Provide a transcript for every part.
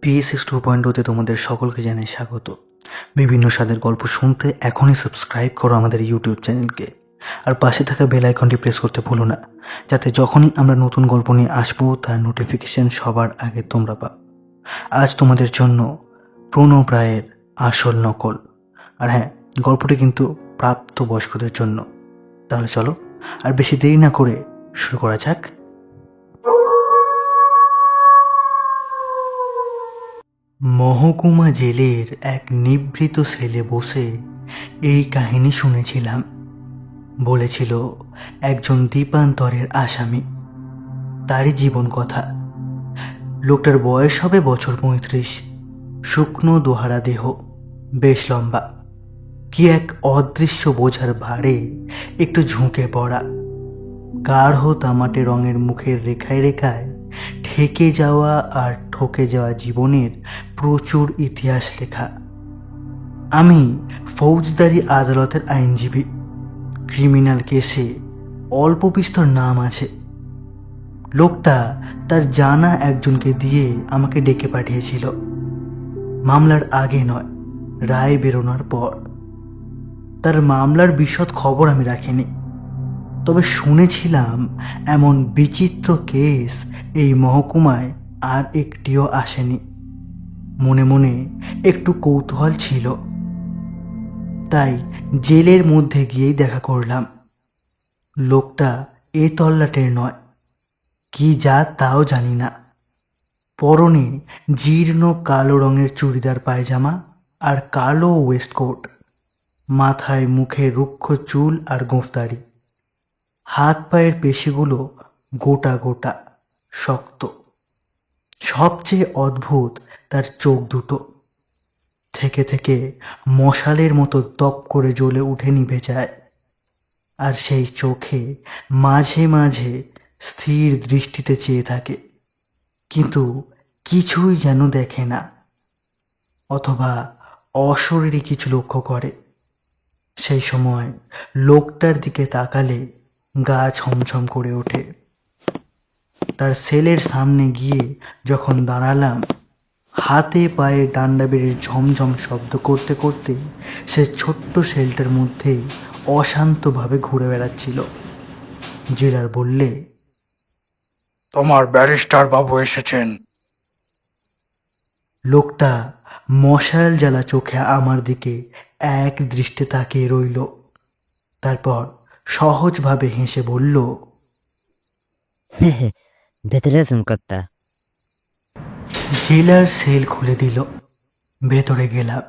PSS 2.0 তোমাদের সকলকে জানাই স্বাগত। বিভিন্ন স্বাদের গল্প শুনতে এখনই সাবস্ক্রাইব করো আমাদের ইউটিউব চ্যানেলকে, আর পাশে থাকা বেল আইকনটি প্রেস করতে ভুলো না, যাতে যখনই আমরা নতুন গল্প নিয়ে আসবো তার নোটিফিকেশন সবার আগে তোমরা পাও। আজ তোমাদের জন্য প্রণব রায়ের আসল নকল। আর হ্যাঁ, গল্পটি কিন্তু প্রাপ্তবয়স্কদের জন্য। তাহলে চলো আর বেশি দেরি না করে শুরু করা যাক। মহকুমা জেলের এক নিভৃত সেলে বসে এই কাহিনী শুনেছিলাম। বলেছিল একজন দ্বীপান্তরের আসামি, তারই জীবন কথা। লোকটার বয়স হবে বছর 35, শুকনো দোহারা দেহ, বেশ লম্বা, কি এক অদৃশ্য বোঝার ভারে একটু ঝুঁকে পড়া, গাঢ় তামাটে রঙের মুখের রেখায় রেখায় ঠেকে যাওয়া আর ঠকে যাওয়া জীবনের প্রচুর ইতিহাস লেখা। আমি ফৌজদারি আদালতের আইনজীবী। ক্রিমিনাল কেসে অল্প বিস্তর নাম আছে। লোকটা তার জানা একজনকে দিয়ে আমাকে ডেকে পাঠিয়েছিল, মামলার আগে নয়, রায় বেরোনোর পর। তার মামলার বিশদ খবর আমি রাখিনি, তবে শুনেছিলাম এমন বিচিত্র কেস এই মহকুমায় আর একটিও আসেনি। মনে মনে একটু কৌতূহল ছিল, তাই জেলের মধ্যে গিয়েই দেখা করলাম। লোকটা এ তল্লাটের নয়, কি জাত তাও জানি না। পরনে জীর্ণ কালো রঙের চুড়িদার পায়জামা আর কালো ওয়েস্টকোট, মাথায় মুখে রুক্ষ চুল আর গোঁফদাড়ি, হাত পায়ের পেশিগুলো গোটা গোটা শক্ত। সবচেয়ে অদ্ভুত তার চোখ দুটো, থেকে থেকে মশালের মতো দপ করে জ্বলে উঠে নিভে যায়, আর সেই চোখে মাঝে মাঝে স্থির দৃষ্টিতে চেয়ে থাকে, কিন্তু কিছুই যেন দেখে না, অথবা অশরীরী কিছু লক্ষ্য করে। সেই সময় লোকটার দিকে তাকালে গা ছমছম করে ওঠে। তার সেলের সামনে গিয়ে যখন দাঁড়ালাম, হাতে পায়ে ডান্ডা বেড়ে ঝমঝম শব্দ করতে করতে সে ছোট্ট সেলটার মধ্যেই অশান্তভাবে ঘুরে বেড়াচ্ছিল। জেলার বললে, তোমার ব্যারিস্টার বাবু এসেছেন। লোকটা মশাল জ্বালা চোখে আমার দিকে এক দৃষ্টে তাকিয়ে রইল। তারপর সহজভাবে হেসে বলল, ভেতরে আসুন কর্তা। জেলার সেল খুলে দিল। ভেতরে গেলাম।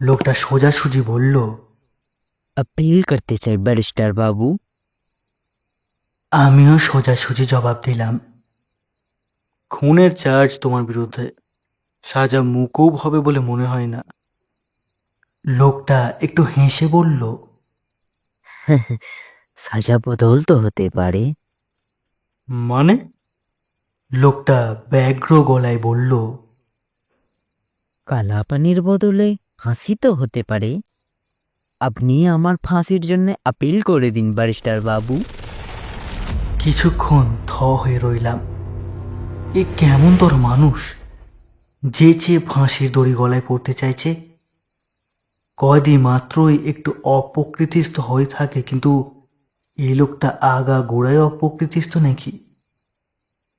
লোকটা সোজাসুজি বলল, আপিল করতে চাই ব্যারিস্টার বাবু। আমিও সোজাসুজি জবাব দিলাম, খুনের চার্জ তোমার বিরুদ্ধে, সাজা মুকুব হবে বলে মনে হয় না। লোকটা একটু হেসে বলল, সাজা বদল তো হতে পারে। মানে? লোকটা ব্যগ্র গলায় বলল, কালা পানির বদলে ফাঁসি তো হতে পারে। আপনি আমার ফাঁসির জন্য আপিল করে দিন ব্যারিস্টার বাবু। কিছুক্ষণ থ হয়ে রইলাম। এ কেমন তোর মানুষ, যে চেয়ে ফাঁসির দড়ি গলায় পড়তে চাইছে। কয়দিন মাত্রই একটু অপ্রকৃতিস্থ হয়ে থাকে, কিন্তু এই লোকটা আগা গোড়ায় অপ্রকৃতিস্থ নাকি,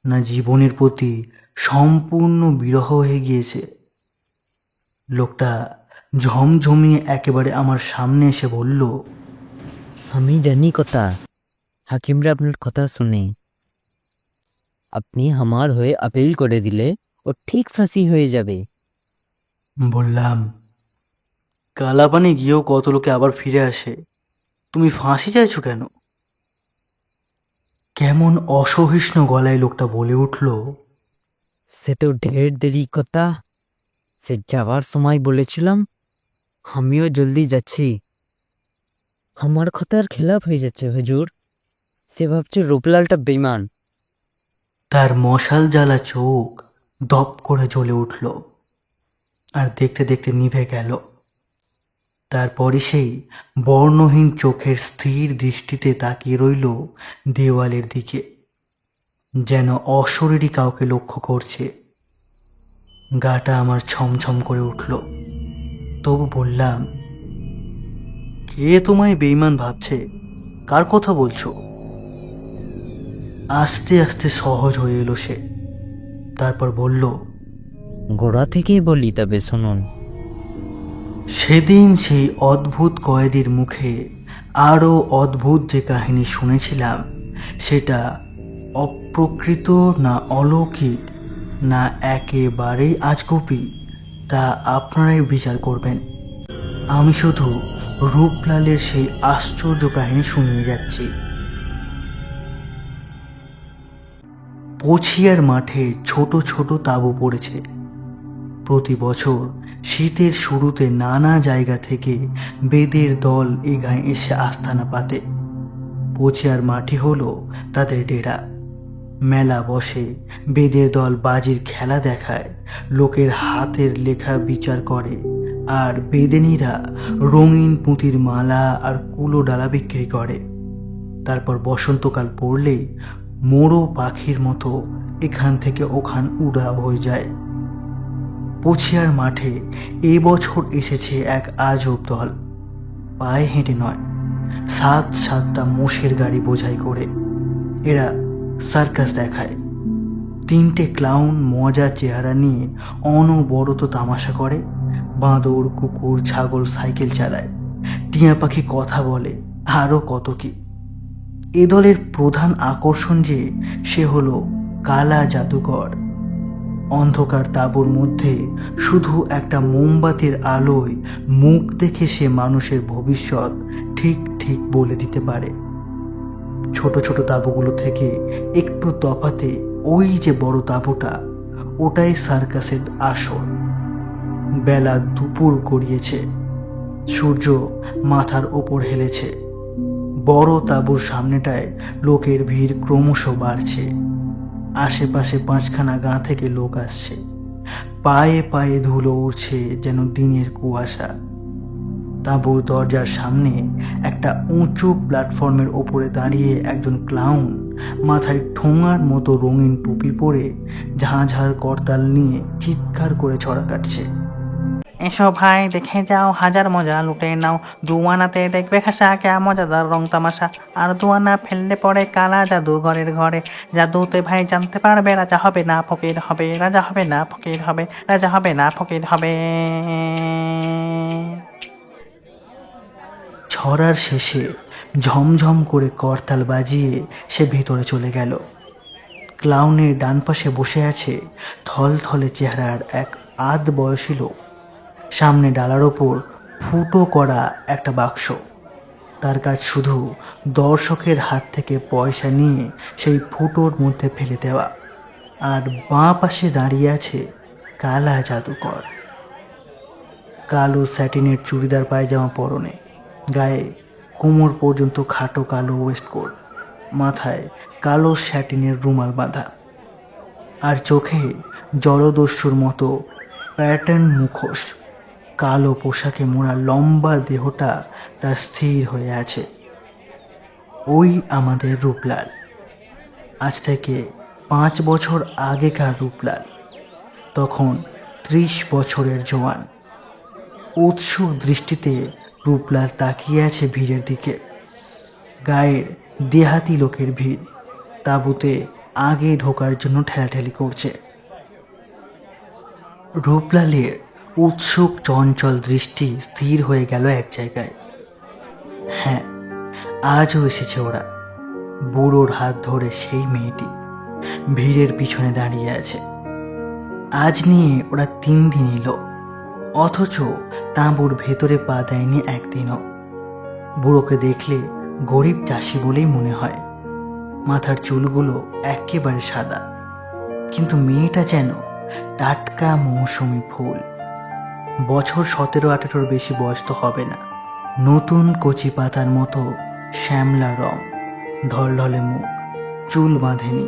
না জীবনের প্রতি সম্পূর্ণ বিরহ হয়ে গিয়েছে। লোকটা ঝমঝমিয়ে একেবারে আমার সামনে এসে বলল, আমি জানি কথা, হাকিমরা আপনার কথা শুনে। আপনি আমার হয়ে আপিল করে দিলে ও ঠিক ফাঁসি হয়ে যাবে। বললাম, কালাপানি গিয়েও কত লোকে আবার ফিরে আসে, তুমি ফাঁসি চাইছো কেন? কেমন অসহিষ্ণু গলায় লোকটা বলে উঠল, সে তো ঢের দেরি কথা। সে যাওয়ার সময় বলেছিলাম আমিও জলদি যাচ্ছি। আমার কথার খেলাপ হয়ে যাচ্ছে হুজুর। সে ভাবছে রূপলালটা বেইমান। তার মশাল জ্বালা চোখ দপ করে জ্বলে উঠল, আর দেখতে দেখতে নিভে গেল। তারপরই সেই বর্ণহীন চোখের স্থির দৃষ্টিতে তাকিয়ে রইল দেওয়ালের দিকে, যেন অশরীরী কাউকে লক্ষ্য করছে। গাটা আমার ছমছম করে উঠল। তবু বললাম, কে তোমায় বেঈমান ভাবছে? কার কথা বলছো? আস্তে আস্তে সহজ হয়ে এলো সে। তারপর বলল, গোড়া থেকেই বলি, তবে শুনুন। সেদিন সেই অদ্ভুত কয়েদির মুখে আরও অদ্ভুত যে কাহিনী শুনেছিলাম, সেটা অপ্রকৃত না অলৌকিক না একেবারেই আজগুবি, তা আপনারাই বিচার করবেন। আমি শুধু রূপলালের সেই আশ্চর্য কাহিনী শুনিয়ে যাচ্ছি। পছিয়ার মাঠে ছোট ছোট তাঁবু পড়েছে। প্রতি বছর শীতের শুরুতে নানা জায়গা থেকে বেদের দল এ গাঁয়ে এসে আস্তানা পাতে। পছিয়ার মাটি হলো তাদের ডেরা। মেলা বসে, বেদের দল বাজির খেলা দেখায়, লোকের হাতের লেখা বিচার করে, আর বেদেনীরা রঙিন পুঁতির মালা আর কুলো ডালা বিক্রি করে। তারপর বসন্তকাল পড়লে মোড়ো পাখির মতো এখান থেকে ওখান উড়াও হয়ে যায়। পছিয়ার মাঠে এবছর এসেছে এক আজব দল। পায়ে হেঁটে নয়, 7-7টা মোষের গাড়ি বোঝাই করে। এরা সার্কাস দেখায়। 3টে ক্লাউন মজার চেহারা নিয়ে অনবরত তামাশা করে। বাঁদর, কুকুর, ছাগল সাইকেল চালায়, টিয়া পাখি কথা বলে, আরও কত কি। এ দলের প্রধান আকর্ষণ যে সে হলো কালা জাদুকর। অন্ধকার তাঁবুর মধ্যে শুধু একটা মোমবাতির আলোয় মুখ দেখে সে মানুষের ভবিষ্যৎ ঠিক ঠিক বলে দিতে পারে। ছোট ছোট তাঁবুগুলো থেকে একটু তফাতে ওই যে বড় তাঁবুটা, ওটাই সার্কাসের আসল। বেলা দুপুর গড়িয়েছে, সূর্য মাথার ওপর হেলেছে। বড় তাঁবুর সামনেটায় লোকের ভিড় ক্রমশ বাড়ছে। আশেপাশে 5খানা গাঁ থেকে লোক আসছে। পায়ে পায়ে ধুলো উড়ছে যেন দিনের কুয়াশা। তাঁবুর দরজার সামনে একটা উঁচু প্ল্যাটফর্মের ওপরে দাঁড়িয়ে একজন ক্লাউন মাথায় ঠোঙার মতো রঙিন টুপি পরে ঝাঁঝার করতাল নিয়ে চিৎকার করে ছড়া কাটছে। এসো ভাই, দেখে যাও, হাজার মজা লুটে নাও। দুয়ানাতে দেখবে খাসা কে মজাদার রং তামাশা। আর দুয়ানা ফেললে পড়ে কালা জাদু ঘরের ঘরে। জাদুতে ভাই জানতে পারবে, রাজা হবে না ফকির হবে, রাজা হবে না ফকির হবে, রাজা হবে না ফকির হবে। ছড়ার শেষে ঝমঝম করে করতাল বাজিয়ে সে ভেতরে চলে গেল। ক্লাউনের ডান পাশে বসে আছে থলথলে চেহারার এক আধ বয়সী লোক। সামনে ডালার ওপর ফুটো করা একটা বাক্স। তার কাজ শুধু দর্শকের হাত থেকে পয়সা নিয়ে সেই ফুটোর মধ্যে ফেলে দেওয়া। আর বাঁ পাশে দাঁড়িয়ে আছে কালা জাদুকর। কালো স্যাটিনের চুড়িদার পায়জামা পরনে, গায়ে কোমর পর্যন্ত খাটো কালো ওয়েস্টকোট, মাথায় কালো স্যাটিনের রুমাল বাঁধা, আর চোখে জলদস্যুর মতো প্যাটার্ন মুখোশ। কালো পোশাকে মোড়া লম্বা দেহটা তার স্থির হয়ে আছে। ওই আমাদের রূপলাল। আজ থেকে 5 বছর আগেকার রূপলাল। তখন 30 বছরের জওয়ান। উৎসুক দৃষ্টিতে রূপলাল তাকিয়ে আছে ভিড়ের দিকে। গায়ের দেহাতি লোকের ভিড় তাঁবুতে আগে ঢোকার জন্য ঠেলাঠেলি করছে। রূপলালের উৎসুক চঞ্চল দৃষ্টি স্থির হয়ে গেল এক জায়গায়। হ্যাঁ, আজও এসেছে ওরা। বুড়োর হাত ধরে সেই মেয়েটি ভিড়ের পিছনে দাঁড়িয়ে আছে। আজ নিয়ে ওরা 3 দিন এলো, অথচ তাঁবুর ভেতরে পা দেয়নি একদিনও। বুড়োকে দেখলে গরিব চাষি বলেই মনে হয়। মাথার চুলগুলো একেবারে সাদা, কিন্তু মেয়েটা যেন টাটকা মৌসুমি ফুল। বছর 17-18 বেশি বয়স তো হবে না। নতুন কচি পাতার মতো শ্যামলা রং, ঢলঢলে মুখ, চুল বাঁধেনি।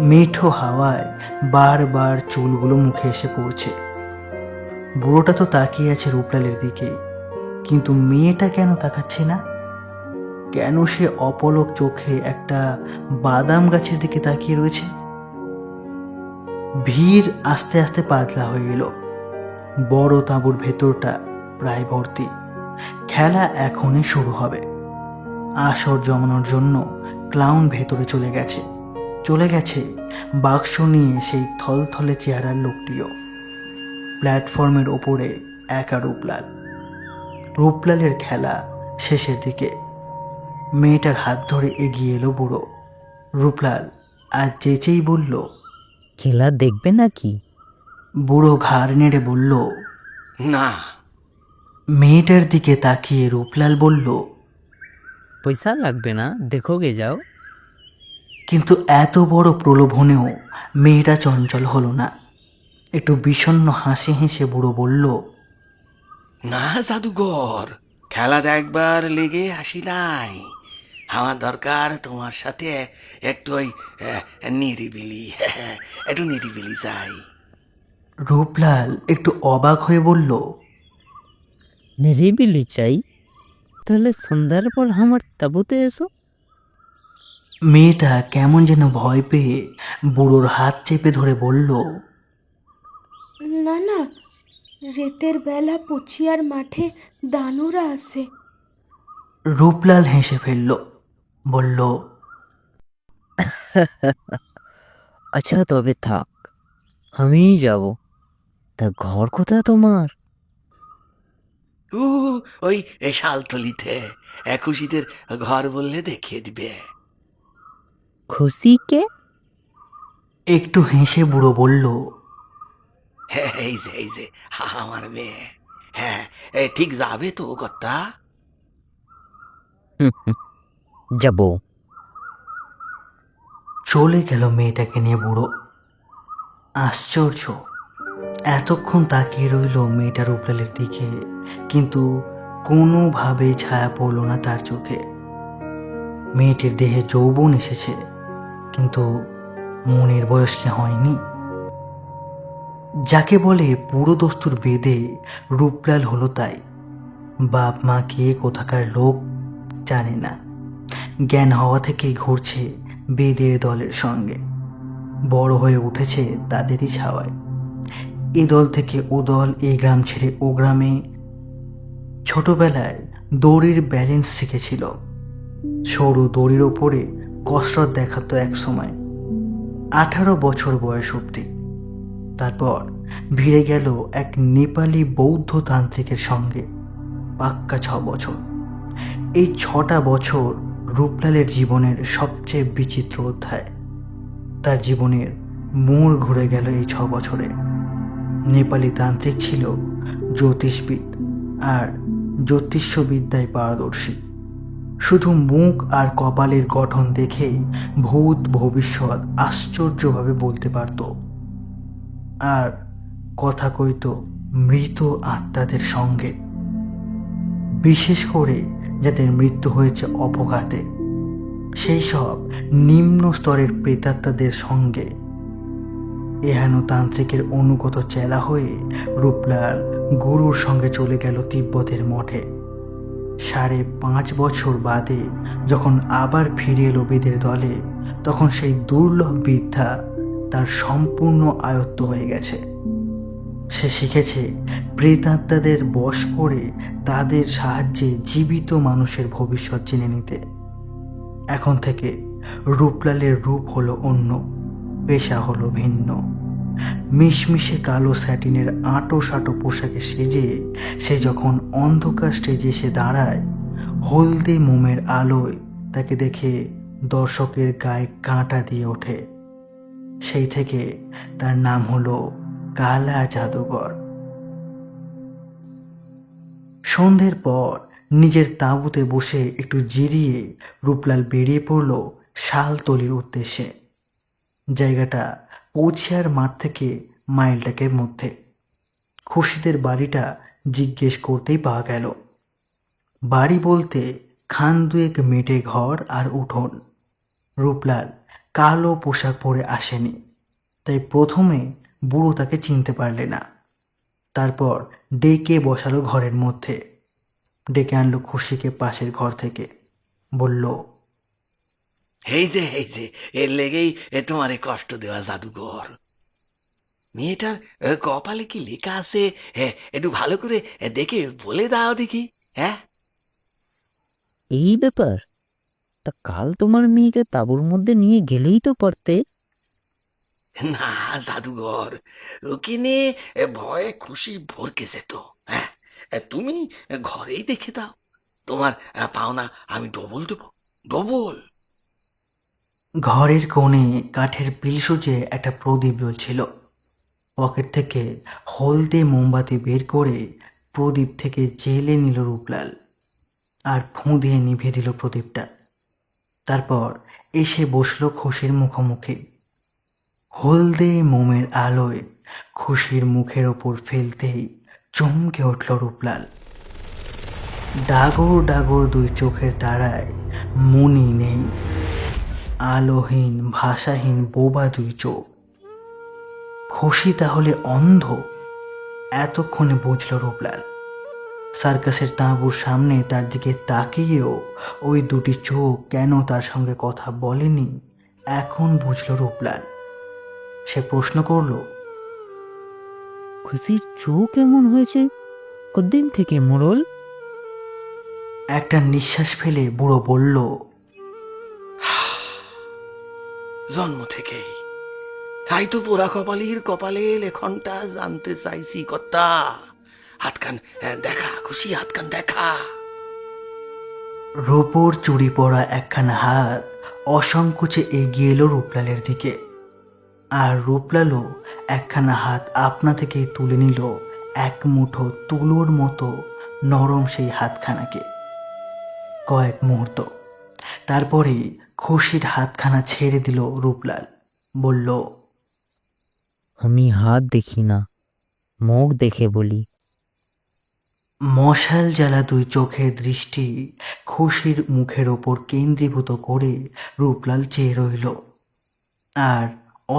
মেঠো হাওয়ায় বারবার চুলগুলো মুখে এসে পড়ছে। বুড়োটা তো তাকিয়ে আছে রূপলালের দিকে, কিন্তু মেয়েটা কেন তাকাচ্ছে না? কেন সে অপলক চোখে একটা বাদাম গাছের দিকে তাকিয়ে রয়েছে? ভিড় আস্তে আস্তে পাতলা হয়ে এলো। বড় তাঁবুর ভেতরটা প্রায় ভর্তি। খেলা এখনই শুরু হবে। আসর জমানোর জন্য ক্লাউন ভেতরে চলে গেছে বাক্স নিয়ে সেই থলথলে চেহারার লোকটিও। প্ল্যাটফর্মের ওপরে একা রূপলালের খেলা শেষের দিকে। মেয়েটার হাত ধরে এগিয়ে এলো বুড়ো। রূপলাল আর চেঁচেই বলল। খেলা দেখবে নাকি? বুড়ো ঘাড় নেড়ে বলল, না। মেয়েটার দিকে তাকিয়ে রূপলাল বলল, পয়সা লাগবে না, দেখোগে যাও। কিন্তু এত বড় প্রলোভনেও মেয়েটা চঞ্চল হলো না। একটু বিষণ্ণ হাসি হেসে বুড়ো বলল, না জাদুঘর, খেলা দেখবার লেগে আসি নাই। আমার দরকার তোমার সাথে একটু ওই নিরিবিলি একটু নিরিবিলি চাই। রূপলাল একটু অবাক হয়ে বলল, নিরিবিলি চাই? তাহলে সন্ধ্যার পর আমার তাঁবুতে এসো। মেয়েটা কেমন যেন ভয় পেয়ে বুড়োর হাত চেপে ধরে বলল, না না, রাতের বেলা পুচিয়ার মাঠে দানুরা আসে। রূপলাল হেসে ফেলল, বলল, আচ্ছা তবে থাক, আমিই যাব। তা ঘর কোথায় তোমার? ও, ওই শালতলিতে খুশিদের ঘর বললে দেখিয়ে দিবে। খুশিকে? একটু হেসে বুড়ো বলল, এই যে আমার মেয়ে। হ্যাঁ, ঠিক যাবে তো কর্তা? যাব। চলে গেল মেয়েটাকে নিয়ে বুড়ো। আশ্চর্য, এতক্ষণ তাকিয়ে রইল মেয়েটা রূপলালের দিকে, কিন্তু কোনোভাবেই ছায়া পড়ল না তার চোখে। মেয়েটির দেহে যৌবন এসেছে, কিন্তু মনের বয়স কি হয়নি? যাকে বলে পুরো দস্তুর বেদে রূপলাল হলো তাই। বাপ মা কে কোথাকার লোক জানে না, জ্ঞান হওয়া থেকেই ঘুরছে বেদের দলের সঙ্গে। বড় হয়ে উঠেছে তাদেরই ছাওয়ায়। এ দল থেকে ও দল, এই গ্রাম ছেড়ে ও গ্রামে। ছোটবেলায় দড়ির ব্যালেন্স শিখেছিল। সরু দড়ির ওপরে কসরত দেখাতো এক সময়, 18 বছর বয়স অবধি। তারপর ভিড়ে গেল এক নেপালি বৌদ্ধ তান্ত্রিকের সঙ্গে, পাক্কা 6 বছর। এই 6টা বছর রূপলালের জীবনের সবচেয়ে বিচিত্র অধ্যায়। তার জীবনের মোড় ঘুরে গেল এই 6 বছরে। নেপালি তান্ত্রিক ছিল জ্যোতিষবিদ আর জ্যোতিষ্যবিদ্যায় পারদর্শী। শুধু মুখ আর কপালের গঠন দেখেই ভূত ভবিষ্যৎ আশ্চর্যভাবে বলতে পারত। আর কথা কইত মৃত আত্মাদের সঙ্গে, বিশেষ করে যাদের মৃত্যু হয়েছে অপঘাতে, সেই সব নিম্ন স্তরের প্রেতাত্মাদের সঙ্গে। এহেন তান্ত্রিকের অনুগত চেলা হয়ে রূপলাল গুরুর সঙ্গে চলে গেল তিব্বতের মঠে। 5.5 বছর বাদে যখন আবার ফিরে এলো বেদের দলে, তখন সেই দুর্লভ বিদ্যা তার সম্পূর্ণ আয়ত্ত হয়ে গেছে। সে শিখেছে প্রেতাত্মাদের বশ করে তাদের সাহায্যে জীবিত মানুষের ভবিষ্যৎ জেনে নিতে। এখন থেকে রূপলালের রূপ হলো অন্য, পেশা হলো ভিন্ন। মিশমিশে কালো স্যাটিনের আঁটো পোশাকে সেজে সে যখন অন্ধকার স্টেজে এসে দাঁড়ায়, হলদে মোমের আলোয় তাকে দেখে দর্শকের গায়ে কাঁটা দিয়ে ওঠে। সেই থেকে তার নাম হলো কালা জাদুঘর। সন্ধ্যের পর নিজের তাঁবুতে বসে একটু জিরিয়ে রূপলাল বেরিয়ে পড়ল শালতলির উদ্দেশ্যে। জায়গাটা পৌঁছিয়ার মাঠ থেকে মাইলটাকের মধ্যে। খুশিদের বাড়িটা জিজ্ঞেস করতেই পাওয়া গেল। বাড়ি বলতে খান দুয়েক মেটে ঘর আর উঠোন। রূপলাল কালো পোশাক পরে আসেনি, তাই প্রথমে বুড়ো তাকে চিনতে পারলে না। তারপর ডেকে বসালো ঘরের মধ্যে, ডেকে আনলো খুশিকে পাশের ঘর থেকে। বলল, এই যে এর লেগেই তোমারে কষ্ট দেওয়া জাদুঘর। মেয়েটার কপালে কি লেখা আছে? একটু ভালো করে দেখে বলে দাও দেখি। হ্যাঁ, এই ব্যাপার? তা কাল তোমার মেয়েকে তাঁবুর মধ্যে নিয়ে গেলেই তো পারতে। না জাদুঘর, ওখানে ভয়ে খুশি ভরকে যেত। হ্যাঁ, তুমি ঘরেই দেখে দাও। তোমার পাওনা আমি ডবল দেবো, ডবল। ঘরের কোণে কাঠের পিলসুজে একটা প্রদীপ জ্বলছিল। পকেট থেকে হলদে মোমবাতি বের করে প্রদীপ থেকে জেলে নিল রূপলাল আর ফুঁ দিয়ে নিভে দিল প্রদীপটা। তারপর এসে বসলো খুশির মুখোমুখি। হলদে মোমের আলোয় খুশির মুখের ওপর ফেলতেই চমকে উঠল রূপলাল। ডাগর ডাগর দুই চোখের তারায় মনি নেই, আলোহীন ভাষাহীন বোবা দুই চোখ। খুশি তাহলে অন্ধ? এতক্ষণে বুঝল রূপলাল। সার্কাসের তাঁবুর সামনে তার দিকে তাকিয়েও ওই দুটি চোখ কেন তার সঙ্গে কথা বলেনি, এখন বুঝল রূপলাল। সে প্রশ্ন করল, খুশির চোখ এমন হয়েছে কদিন থেকে মোড়ল? একটা নিঃশ্বাস ফেলে বুড়ো বলল, জন্ম থেকেই। তাই তো পোড়া কপালির কপালে লেখনটা জানতে চাইছি কর্তা। হাতখান দেখা খুশি, হাতখান দেখা। রূপোর চুরি পরা একখানা হাত অসংকোচে এগিয়ে এলো রূপলালের দিকে, আর রূপলালও একখানা হাত আপনা থেকেই তুলে নিল এক মুঠো তুলোর মতো নরম সেই হাতখানাকে। কয়েক মুহূর্ত, তারপরে খুশির হাতখানা ছেড়ে দিল রূপলাল। বলল, আমি হাত দেখি না, মুখ দেখে বলি। মশাল জ্বালা দুই চোখের দৃষ্টি খুশির মুখের ওপর কেন্দ্রীভূত করে রূপলাল চেয়ে রইল, আর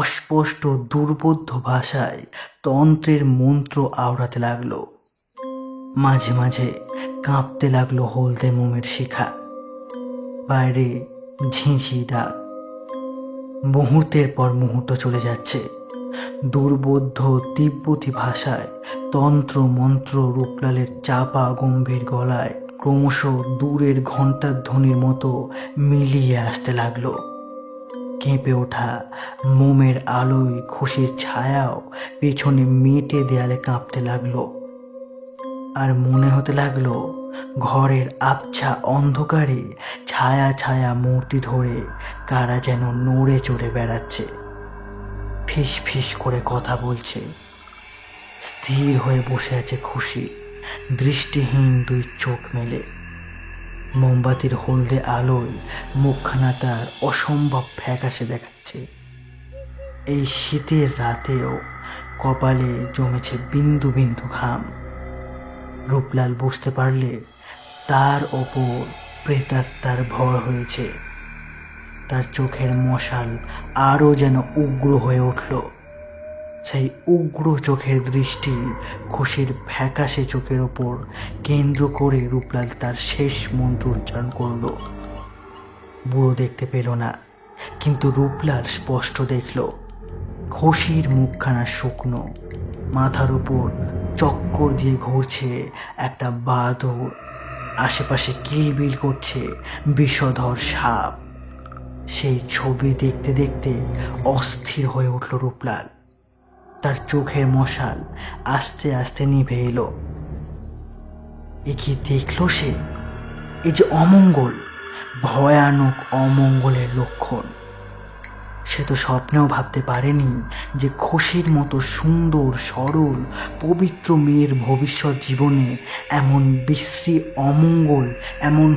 অস্পষ্ট দুর্বোধ্য ভাষায় তন্ত্রের মন্ত্র আওড়াতে লাগলো। মাঝে মাঝে কাঁপতে লাগলো হলদে মোমের শিখা। বাইরে ঝিঁঝি ডাক। মুহূর্তের পর মুহূর্ত চলে যাচ্ছে। দুর্বোধ্য তিব্বতী ভাষায় তন্ত্র মন্ত্র রূপলালের চাপা গম্ভীর গলায় ক্রমশ দূরের ঘণ্টার ধ্বনির মতো মিলিয়ে আসতে লাগলো। কেঁপে ওঠা মোমের আলোয় খুশির ছায়াও পেছনে মেটে দেয়ালে কাঁপতে লাগলো। আর মনে হতে লাগলো ঘরের আবছা অন্ধকারে ছায়া ছায়া মূর্তি ধরে কারা যেন নড়ে চড়ে বেড়াচ্ছে, ফিস ফিস করে কথা বলছে। স্থির হয়ে বসে আছে খুশি, দৃষ্টিহীন দুই চোখ মেলে। মোমবাতির হলদে আলোয় মুখখানা তার অসম্ভব ফ্যাকাশে দেখাচ্ছে। এই শীতের রাতেও কপালে জমেছে বিন্দু বিন্দু ঘাম। রূপলাল বুঝতে পারলে তার ওপর প্রেতাত্মার ভর হয়েছে। তার চোখের মশাল আরও যেন উগ্র হয়ে উঠল। সেই উগ্র চোখের দৃষ্টি খুশির ফ্যাকাশে চোখের ওপর কেন্দ্র করে রূপলাল তার শেষ মন্ত্র উচ্চারণ করল। বুড়ো দেখতে পেল না, কিন্তু রূপলাল স্পষ্ট দেখল খুশির মুখখানা শুকনো, মাথার উপর চক্কর দিয়ে ঘুরছে একটা বাদর, আশেপাশে কিলবিল করছে বিষধর সাপ। সেই ছবি দেখতে দেখতে অস্থির হয়ে উঠল রূপলাল। তার চোখের মশাল আস্তে আস্তে নিভে এলো। এ কি দেখলো সে? এই যে অমঙ্গল, ভয়ানক অমঙ্গলের লক্ষণ। সে তো স্বপ্নেও ভাবতে পারেনি যে খুশির মতো সুন্দর সরল পবিত্র মেয়ের ভবিষ্যৎ জীবনে এমন বিশ্রী অমঙ্গল, এমন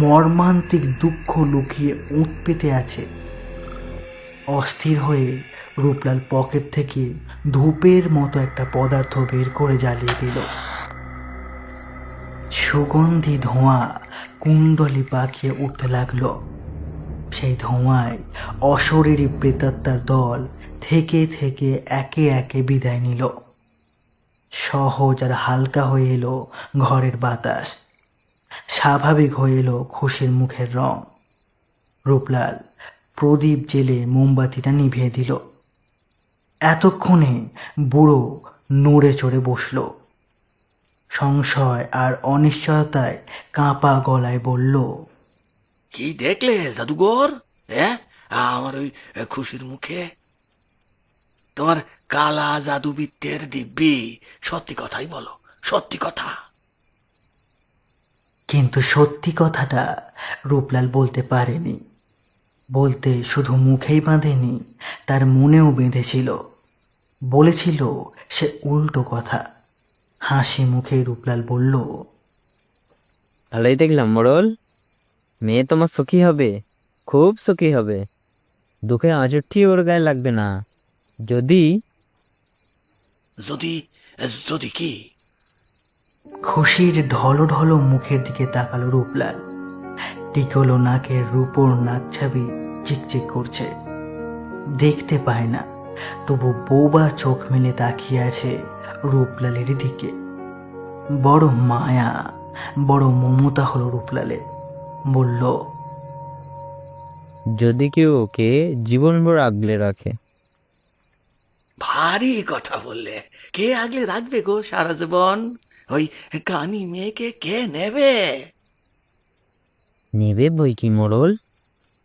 মর্মান্তিক দুঃখ লুকিয়ে ওঁত পেতে আছে। অস্থির হয়ে রূপলাল পকেট থেকে ধূপের মতো একটা পদার্থ বের করে জ্বালিয়ে দিল। সুগন্ধি ধোঁয়া কুণ্ডলি পাকিয়ে উঠতে লাগলো। সেই ধোঁয়ায় অশরীরী প্রেতাত্মার দল থেকে থেকে একে একে বিদায় নিল। সহজ আর হালকা হয়ে এলো ঘরের বাতাস, স্বাভাবিক হয়ে এলো খুশির মুখের রং। রূপলাল প্রদীপ জেলে মোমবাতিটা নিভিয়ে দিল। এতক্ষণে বুড়ো নড়ে চড়ে বসল। সংশয় আর অনিশ্চয়তায় কাঁপা গলায় বলল, কি দেখলে জাদুঘর? হ্যাঁ, আমার ওই খুশির মুখে তোমার কালা জাদুবিদ্যের দিব্যি। সত্যি কথাই বলো, সত্যি কথা। কিন্তু সত্যি কথাটা রূপলাল বলতে পারেনি। বলতে শুধু মুখেই বাঁধেনি, তার মনেও বেঁধেছিল। বলেছিল সে উল্টো কথা। হাসি মুখে রূপলাল বলল, ভালোই দেখলাম মোড়ল, মেয়ে তোমার সুখী হবে, খুব সুখী হবে। দুঃখে আঁচড়টি ওর গায়ে লাগবে না। যদি যদি যদি কি? খুশির ঢলো ঢলো মুখের দিকে তাকালো রূপলাল। টিকলো নাকের রূপোর নাকছাবি চিকচিক করছে। দেখতে পায় না, তবু বোবা চোখ মেলে তাকিয়ে আছে রূপলালের দিকে। বড় মায়া, বড় মমতা হলো রূপলালের। বলল, যদি কেউ ওকে জীবনভর আগলে রাখে। ভারী কথা বললে। কে আগলে রাখবে গো সারা জীবন? ওই কানি মেয়েকে কে নেবে? নেবে বই কি মোড়ল,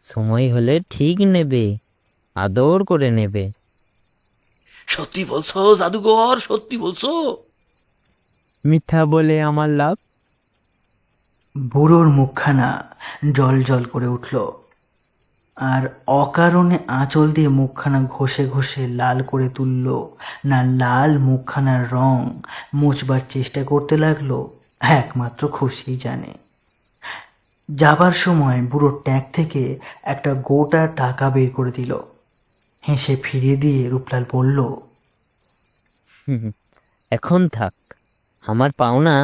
সময় হলে ঠিক নেবে, আদর করে নেবে। সত্যি বলছো জাদুঘর, সত্যি বলছো? মিথ্যা বলে আমার লাভ? বুড়োর মুখখানা জল জল করে উঠল, আর অকারণে আঁচল দিয়ে মুখখানা ঘষে ঘষে লাল করে তুলল না লাল মুখখানার রং মুছবার চেষ্টা করতে লাগলো, একমাত্র খুশি জানে। যাবার সময় বুড়ো ট্যাঙ্ক থেকে একটা গোটা টাকা বের করে দিল। হেসে ফিরিয়ে দিয়ে রূপলাল বলল, হুম, এখন থাক, আমার পাওনা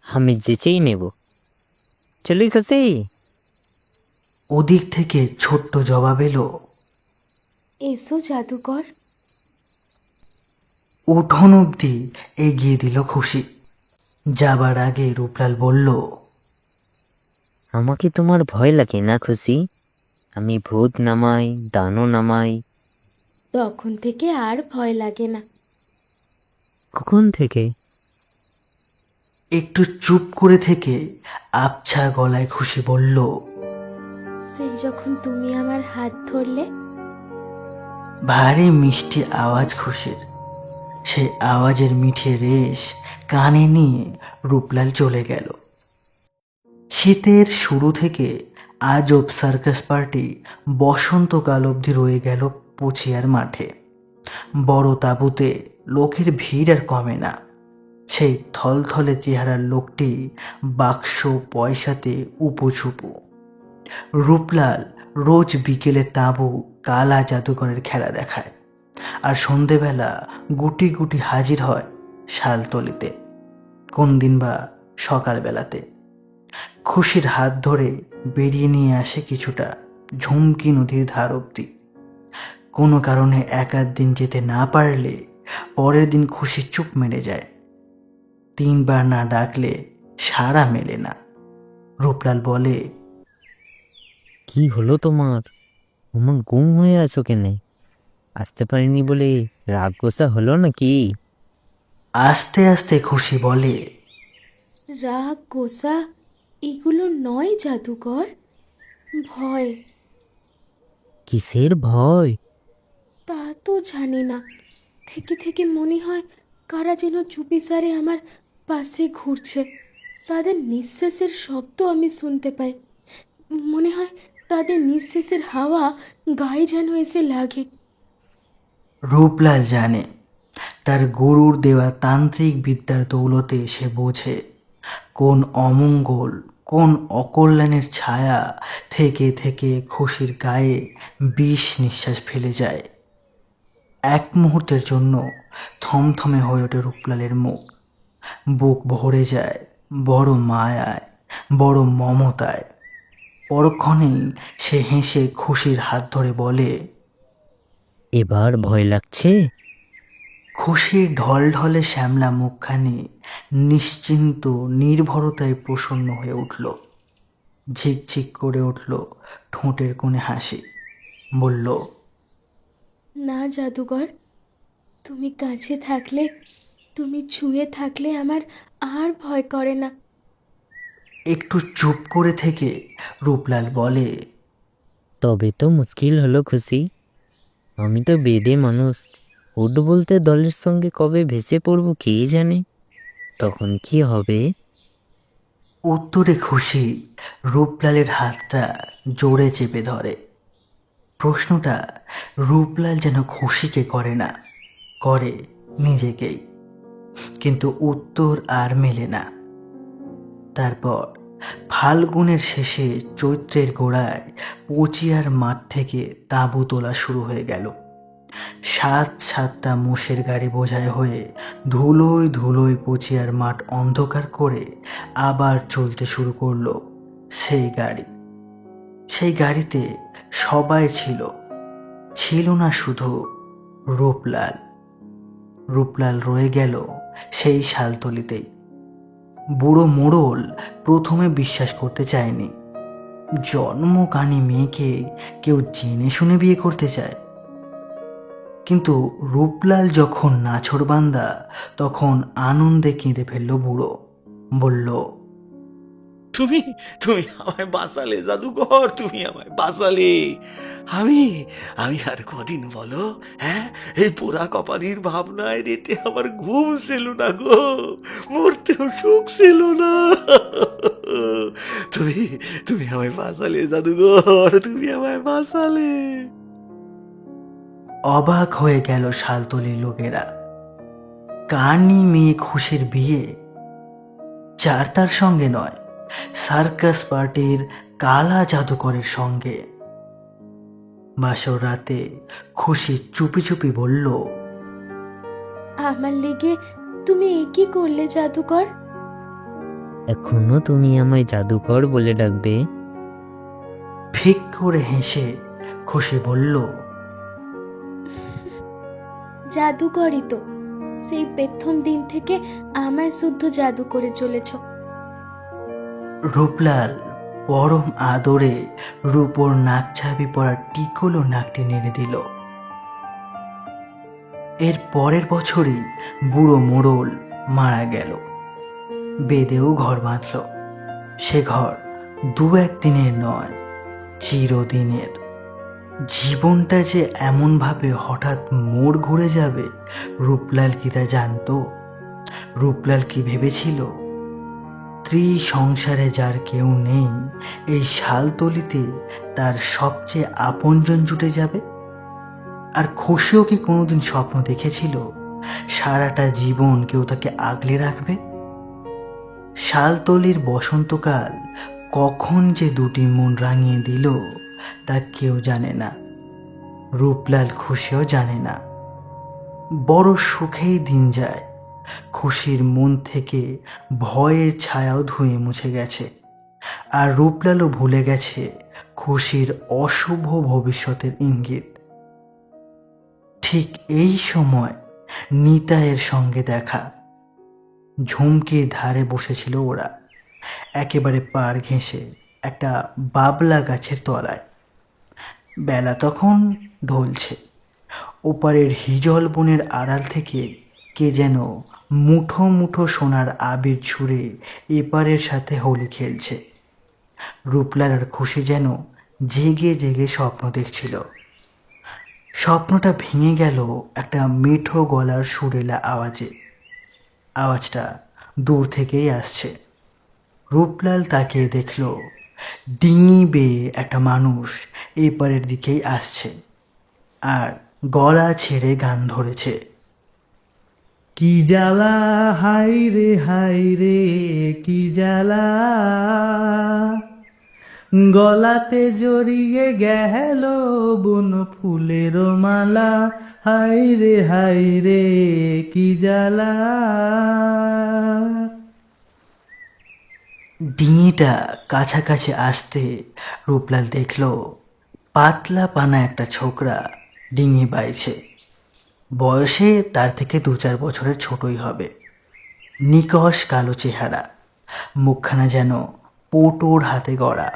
আমি যেচেই নেব। চলি খুশি। ওদিক থেকে ছোট্ট জবাব এলো, এসো জাদুকর। উঠোন অবধি এগিয়ে দিল খুশি। যাবার আগে রূপলাল বলল, আমাকে তোমার ভয় লাগে না খুশি? আমি ভূত নামাই, দানও নামাই। তখন থেকে আর ভয় লাগে না। কখন থেকে? একটু চুপ করে থেকে আবছা গলায় খুশি বলল, সেই যখন তুমি আমার হাত ধরলে। ভারী মিষ্টি আওয়াজ খুশির। সেই আওয়াজের মিঠে রেশ কানে নিয়ে রূপলাল চলে গেল। শীতের শুরু থেকে আজব সার্কাস পার্টি বসন্তকাল অবধি রয়ে গেল পুচিয়ার মাঠে। বড় তাঁবুতে লোকের ভিড় আর কমে না। সেই থলথলে চেহারার লোকটি বাক্স পয়সাতে উপুছুপু। রূপলাল রোজ বিকেলে তাঁবু কালা জাদুকরের খেলা দেখায়, আর সন্ধেবেলা গুটি গুটি হাজির হয় শালতলিতে, কোন দিন বা সকালবেলাতে। খুশির হাত ধরে বেরিয়ে নিয়ে আসে কিছুটা ঝুমকি নদীর ধার অবধি। কোনো কারণে এক আধ দিন যেতে না পারলে পরের দিন খুশি চুপ মেরে যায়। 3 বার না ডাকলে সাড়া মেলে না। রূপলাল বলে, কি হলো তোমার? অমন গুম হয়ে আছো কেনে? আসতে পারিনি বলে রাগ গোসা হলো নাকি? আস্তে আস্তে খুশি বলে, রাগ গোসা এগুলো নয় জাদুকর, ভয়। কিসের ভয়? তা তো জানি না, থেকে থেকে মনে হয় কারা যেন চুপিসারে আমার পাশে ঘুরছে। তাদের নিঃশ্বাসের শব্দ আমি শুনতে পাই। মনে হয় তাদের নিঃশ্বাসের হাওয়া গায়ে যেন এসে লাগে। রূপলাল জানে তার গুরুর দেওয়া তান্ত্রিক বিদ্যার দৌলতে সে বোঝে কোন অমঙ্গল, কোন অকল্যাণের ছায়া থেকে থেকে খুশির গায়ে বিষ নিঃশ্বাস ফেলে যায়। এক মুহূর্তের জন্য থমথমে হয়ে ওঠে রূপলালের মুখ। বুক ভরে যায় বড় মায়ায়, বড় মমতায়। পরক্ষণেই সে হেসে খুশির হাত ধরে বলে, এবার ভয় লাগছে? খুশির ঢলঢলে শ্যামলা মুখখানি নিশ্চিন্ত নির্ভরতায় প্রসন্ন হয়ে উঠল। ঝিকঝিক করে উঠল ঠোঁটের কোণে হাসি। বলল, না জাদুকর, তুমি কাছে থাকলে, তুমি ছুঁয়ে থাকলে আমার আর ভয় করে না। একটু চুপ করে থেকে রূপলাল বলে, তবে তো মুশকিল হলো খুশি, আমি তো বেদে মানুষ। উঠ বলতে দলের সঙ্গে কবে ভেসে পড়বো কে জানে, তখন কি হবে। উত্তরে খুশি রূপলালের হাতটা জোরে চেপে ধরে। প্রশ্নটা রূপলাল যেন খুশিকে করে না, করে নিজেকেই, কিন্তু উত্তর আর মেলে না। তারপর ফাল্গুনের শেষে চৈত্রের গোড়ায় পচিয়ার মাঠ থেকে তাঁবু তোলা শুরু হয়ে গেল। সাতটা মোষের গাড়ি বোঝাই হয়ে ধুলোয় ধুলোয় পচিয়ার মাঠ অন্ধকার করে আবার চলতে শুরু করলো সেই গাড়ি। সেই গাড়িতে সবাই ছিল, ছিল না শুধু রূপলাল। রূপলাল রয়ে গেল সেই শালতলিতেই। বুড়ো মোড়ল প্রথমে বিশ্বাস করতে চায়নি। জন্মকানি মেয়েকে কেউ জেনে শুনে বিয়ে করতে চায়। কিন্তু রূপলাল যখন নাছোড়বান্দা, তখন আনন্দে কেঁদে ফেলল বুড়ো। বলল, তুমি তুমি আমায় বাঁচালে জাদুঘর, তুমি আমায় বাঁচালে। আমি আমি আর কদিন বলো, হ্যাঁ, এই পোড়া কপালির ভাবনায় রেতে আমার ঘুম ছিল না গো, মরতেও সুখ ছিল না। তুমি তুমি আমায় বাঁচালে জাদুঘর, তুমি আমায় বাঁচালে। অবাক হয়ে গেল শালতলির লোকেরা। কানি মেয়ে খুশির বিয়ে, যার তার সঙ্গে নয়, সার্কাস পার্টির কালা জাদুকরের সঙ্গে। বাসর রাতে খুশি চুপি চুপি বলল, আমার লেগে তুমি এ কি করলে জাদুকর? এখনো তুমি আমায় জাদুকর বলে ডাকবে? ফিক করে হেসে খুশি বলল, জাদুকরই তো, সেই প্রথম দিন থেকে আমায় শুদ্ধ জাদু করে চলেছ। রূপলাল পরম আদরে রূপোর নাক ছাবি পরা টিকলো নাকটি নেড়ে দিল। এর পরের বছরই বুড়ো মোড়ল মারা গেল। বেদেও ঘর বাঁধল। সে ঘর দু একদিনের নয়, চিরদিনের। জীবনটা যে এমনভাবে হঠাৎ মোড় ঘুরে যাবে, রূপলাল কি তা জানতো? রূপলাল কি ভেবেছিল সংসারে যার কেউ নেই, এই শালতলিতে তার সবচেয়ে আপনজন জুটে যাবে? আর খুশিও কি কোনোদিন স্বপ্ন দেখেছিল সারাটা জীবন কেউ তাকে আগলে রাখবে? শালতলির বসন্তকাল কখন যে দুটি মন রাঙিয়ে দিল তা কেউ জানে না। রূপলাল খুশিও জানে না। বড় সুখেই দিন যায়। খুশির মন থেকে ভয়ের ছায়াও ধুয়ে মুছে গেছে। আর রূপলালও ভুলে গেছে খুশির অশুভ ভবিষ্যতের ইঙ্গিত। ঠিক এই সময় নিতাইয়ের সঙ্গে দেখা। ঝুমকির ধারে বসেছিল ওরা, একেবারে পাড় ঘেঁষে একটা বাবলা গাছের তলায়। বেলা তখন ঢলছে। ওপারের হিজল বনের আড়াল থেকে কে যেন মুঠো মুঠো সোনার আবির ছুঁড়ে এপারের সাথে হোলি খেলছে। রূপলাল আর খুশি যেন জেগে জেগে স্বপ্ন দেখছিল। স্বপ্নটা ভেঙে গেল একটা মিঠো গলার সুরেলা আওয়াজে। আওয়াজটা দূর থেকেই আসছে। রূপলাল তাকিয়ে দেখল ডিঙি বেয়ে একটা মানুষ এপারের দিকেই আসছে, আর গলা ছেড়ে গান ধরেছে। কি জ্বালা হাই রে কি জ্বালা, গলাতে জড়িয়ে গেল বন ফুলের মালা, হাই রে কি জ্বালা। ডিঙিটা কাছাকাছি আসতে রূপলাল দেখল পাতলা পানা একটা ছোকরা ডিঙি বাইছে। বয়সে তার থেকে 2-4 বছরের ছোটই হবে। নিকষ কালো চেহারা, মুখখানা যেন পোটোর হাতে গড়া।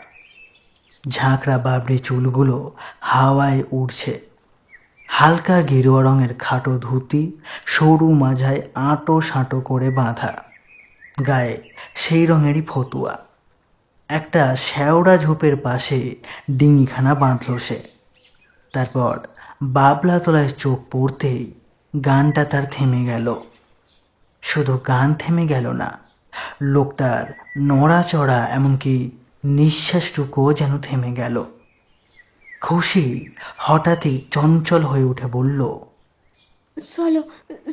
ঝাঁকড়া বাবড়ি চুলগুলো হাওয়ায় উড়ছে। হালকা গেরুয়া রঙের খাটো ধুতি, সরু মাঝায় আঁটো সাঁটো করে বাঁধা, গায়ে সেই রঙেরই ফতুয়া। একটা শ্যাওড়া ঝোপের পাশে ডিঙিখানা বাঁধল সে। তারপর বাবলা তলায় চোখ পড়তেই গানটা তার থেমে গেল। শুধু গান থেমে গেল না, লোকটার নড়াচড়া এমনকি নিঃশ্বাসটুকুও যেন থেমে গেল। খুশি হঠাৎই চঞ্চল হয়ে উঠে বলল, চলো